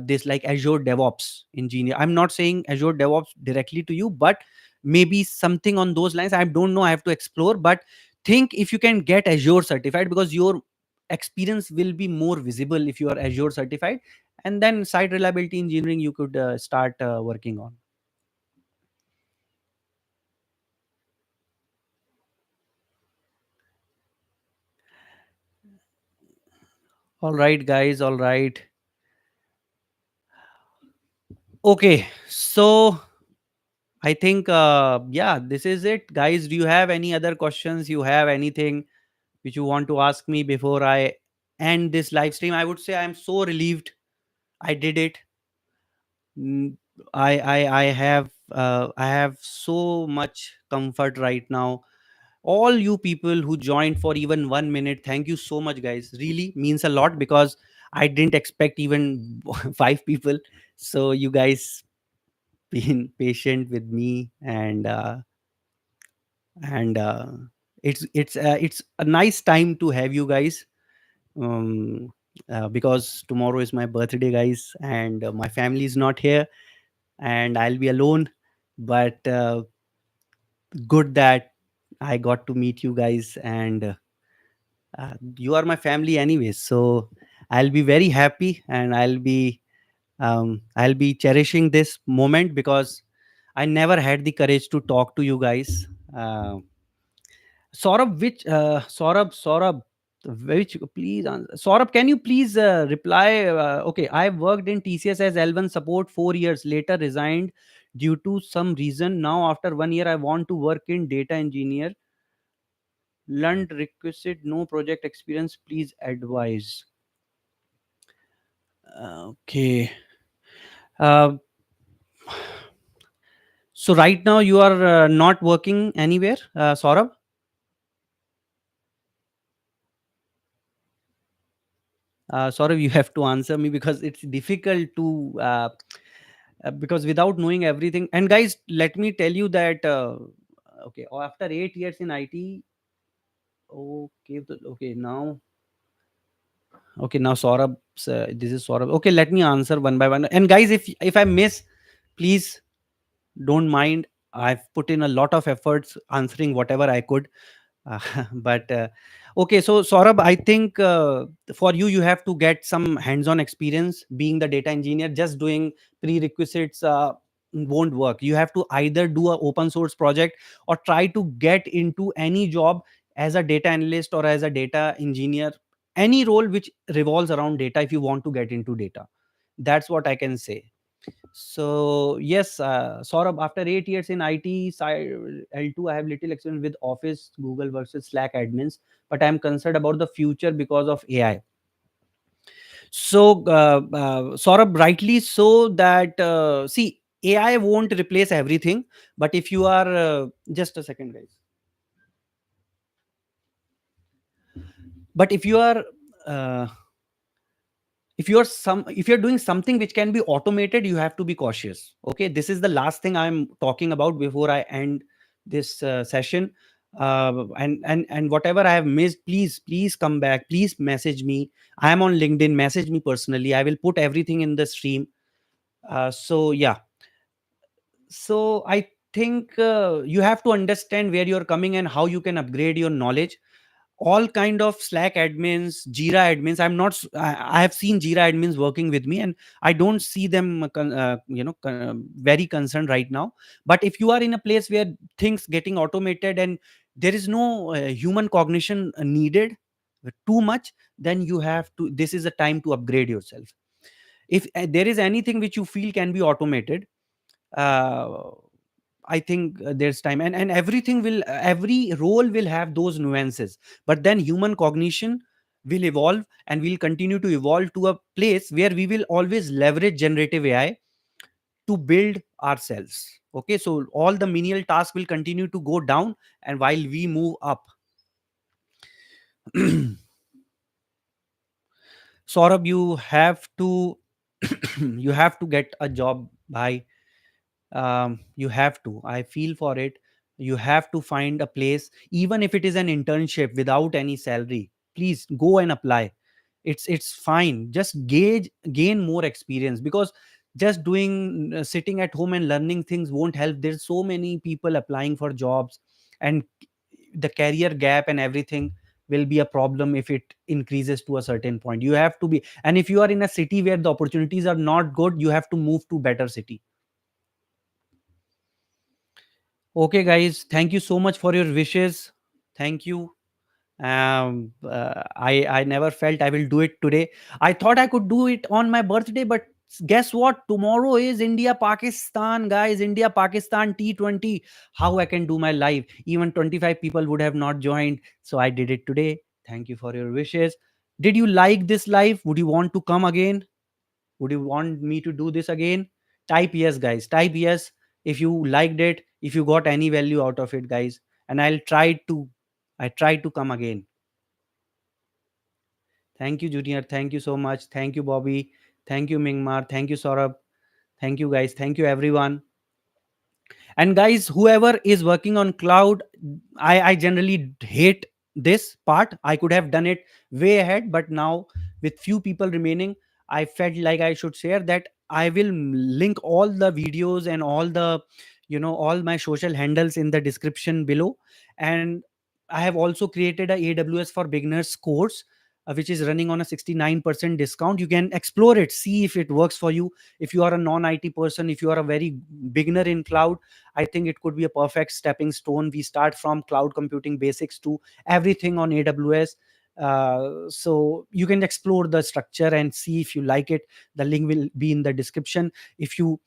this, like Azure DevOps engineer? I'm not saying Azure DevOps directly to you, but maybe something on those lines. I don't know. I have to explore. But think if you can get Azure certified, because your experience will be more visible if you are Azure certified, and then site reliability engineering you could start working on. All right, guys. All right. Okay. So I think, yeah, this is it, guys. Do you have any other questions? You have anything which you want to ask me before I end this live stream? I would say I'm so relieved I did it. Mm, I have so much comfort right now. All you people who joined for even 1 minute, thank you so much, guys. Really means a lot, because I didn't expect even five people. So you guys been patient with me, and it's a nice time to have you guys. because tomorrow is my birthday, guys, and my family is not here, and I'll be alone. But good that I got to meet you guys, and you are my family anyways. So I'll be very happy, and I'll be cherishing this moment because I never had the courage to talk to you guys. Saurabh, which please answer. Saurabh, can you please reply? Okay, I worked in TCS as L1 support 4 years. Later resigned due to some reason. Now after 1 year, I want to work in data engineer. Learned requisite, no project experience. Please advise. Okay. Uh, so right now you are not working anywhere, Saurabh. Saurav, you have to answer me because it's difficult to because without knowing everything. And guys, let me tell you that okay, after 8 years in IT, okay now, okay now Saurabh, this is Saurabh. Okay, let me answer one by one. And guys, if I miss, please don't mind. I've put in a lot of efforts answering whatever I could. Uh, but okay, so Saurabh, I think for you, you have to get some hands-on experience being the data engineer. Just doing prerequisites won't work. You have to either do a open source project or try to get into any job as a data analyst or as a data engineer. Any role which revolves around data, if you want to get into data, that's what I can say. So yes, Saurabh, after 8 years in IT, L2, I have little experience with Office, Google versus Slack admins, but I'm concerned about the future because of AI. So Saurabh, rightly so that see, AI won't replace everything, but if you are just a second, guys. But uh, if you're doing something which can be automated, you have to be cautious. Okay, this is the last thing I'm talking about before I end this session. And whatever I have missed, please come back, please message me. I am on LinkedIn, message me personally, I will put everything in the stream. So yeah, so I think you have to understand where you're coming and how you can upgrade your knowledge. All kind of Slack admins, Jira admins, I have seen Jira admins working with me, and I don't see them very concerned right now. But if you are in a place where things getting automated and there is no human cognition needed too much, then you have to, this is a time to upgrade yourself. If there is anything which you feel can be automated, uh, I think there's time, and everything will, every role will have those nuances. But then human cognition will evolve, and we'll continue to evolve to a place where we will always leverage generative AI to build ourselves. Okay, so all the menial tasks will continue to go down, and while we move up. Saurabh, you have to you have to get a job by, you have to, I feel for it. You have to find a place, even if it is an internship without any salary. Please go and apply. It's fine, just gain more experience, because just doing sitting at home and learning things won't help. There's so many people applying for jobs, and the career gap and everything will be a problem if it increases to a certain point. You have to be, and if you are in a city where the opportunities are not good, you have to move to better city. Okay, guys, thank you so much for your wishes. Thank you. I never felt I will do it today. I thought I could do it on my birthday, but guess what? Tomorrow is India Pakistan, guys. India Pakistan T20. How I can do my live? Even 25 people would have not joined, so I did it today. Thank you for your wishes. Did you like this live? Would you want to come again? Would you want me to do this again? Type yes, guys. Type yes if you liked it, if you got any value out of it, guys. And I try to come again. Thank you, Junior. Thank you so much. Thank you, Bobby. Thank you, Mingmar. Thank you, Saurabh. Thank you, guys. Thank you, everyone. And guys, whoever is working on cloud, I generally hate this part. I could have done it way ahead, but now with few people remaining, I felt like I should share that I will link all the videos and all the, all my social handles in the description below. And I have also created a AWS for beginners course, which is running on a 69% discount. You can explore it, see if it works for you. If you are a non IT person, if you are a very beginner in cloud, I think it could be a perfect stepping stone. We start from cloud computing basics to everything on AWS. So you can explore the structure and see if you like it. The link will be in the description. If you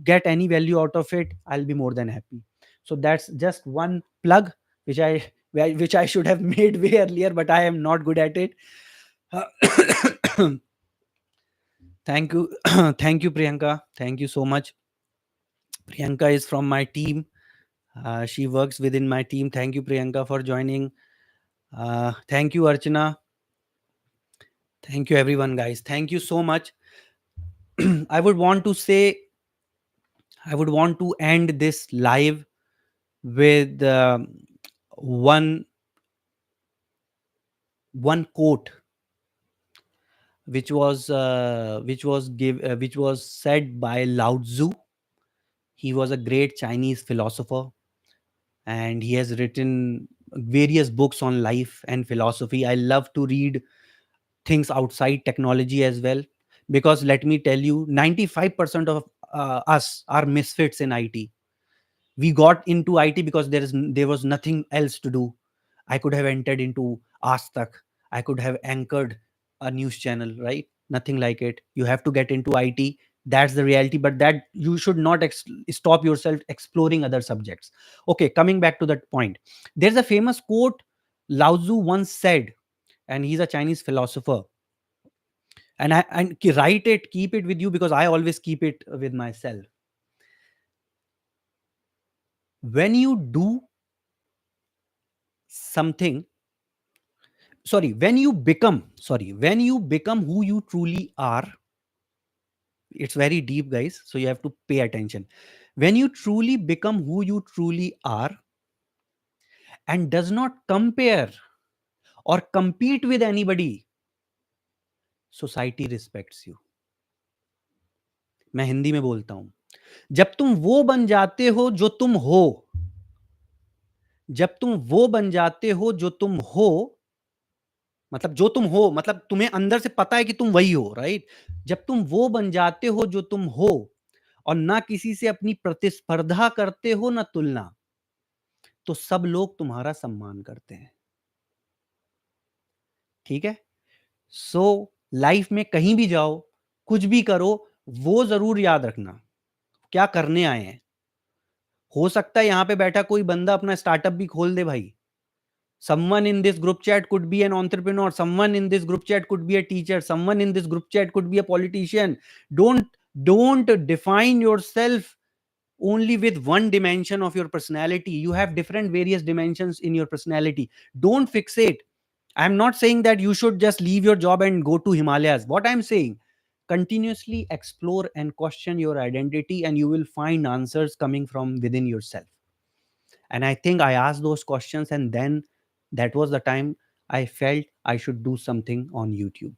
get any value out of it, I'll be more than happy. So that's just one plug which I should have made way earlier, but I am not good at it. Uh, thank you. Thank you, Priyanka. Thank you so much. Priyanka is from my team. She works within my team. Thank you, Priyanka, for joining. Thank you, Archana. Thank you, everyone, guys. Thank you so much. I would want to say, I would want to end this live with one one quote, which was said by Lao Tzu. He was a great Chinese philosopher, and he has written various books on life and philosophy. I love to read things outside technology as well, because let me tell you, 95% of us are misfits in IT. We got into IT because there was nothing else to do. I could have entered into Aastak. I could have anchored a news channel, right? Nothing like it. You have to get into IT. That's the reality. But that you should not stop yourself exploring other subjects. Okay, coming back to that point. There's a famous quote Lao Tzu once said, and he's a Chinese philosopher. And write it, keep it with you, because I always keep it with myself. When you do something, when you become who you truly are, it's very deep, guys, so you have to pay attention. When you truly become who you truly are and does not compare or compete with anybody, society respects you. मैं हिंदी में बोलता हूं, जब तुम वो बन जाते हो जो तुम हो, जब तुम वो बन जाते हो जो तुम हो, मतलब जो तुम हो, मतलब तुम्हें अंदर से पता है कि तुम वही हो, राइट? जब तुम वो बन जाते हो जो तुम हो, और ना किसी से अपनी प्रतिस्पर्धा करते हो ना तुलना, तो सब लोग तुम्हारा सम्मान करते हैं। ठीक है? सो लाइफ में कहीं भी जाओ, कुछ भी करो, वो जरूर याद रखना, क्या करने आए हैं। हो सकता है यहां पे बैठा कोई बंदा अपना स्टार्टअप भी खोल दे भाई। Someone in this group chat could be an entrepreneur. Someone in this group chat could be a teacher. Someone in this group chat could be a politician. Don't define yourself only with one dimension of your personality. You have different various dimensions in your personality. Don't fixate. I'm not saying that you should just leave your job and go to Himalayas. What I'm saying, continuously explore and question your identity, and you will find answers coming from within yourself. And I think I asked those questions, and then that was the time I felt I should do something on YouTube.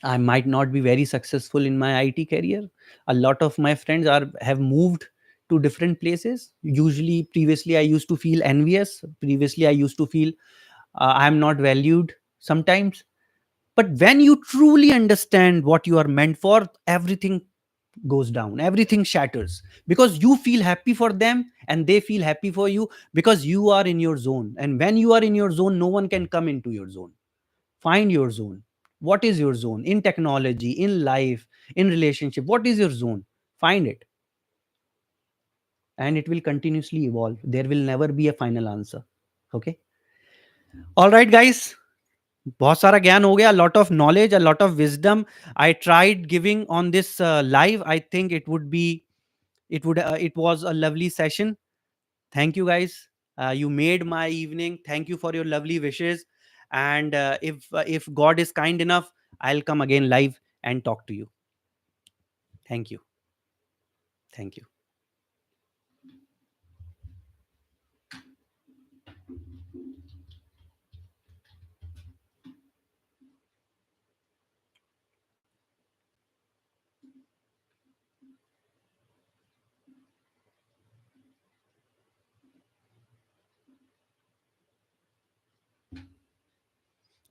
I might not be very successful in my IT career. A lot of my friends have moved to different places. Usually, previously, I used to feel envious. Previously, I used to feel I'm not valued sometimes. But when you truly understand what you are meant for, everything goes down, everything shatters, because you feel happy for them and they feel happy for you, because you are in your zone. And when you are in your zone, no one can come into your zone. Find your zone. What is your zone in technology, in life, in relationship? What is your zone? Find it, and it will continuously evolve. There will never be a final answer. Okay. All right, guys. बहुत सारा ज्ञान हो गया, lot of knowledge, a lot of wisdom I tried giving on this live. I think it was a lovely session. Thank you, guys. You made my evening. Thank you for your lovely wishes. And if God is kind enough, I'll come again live and talk to you. Thank you. Thank you.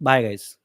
Bye, guys.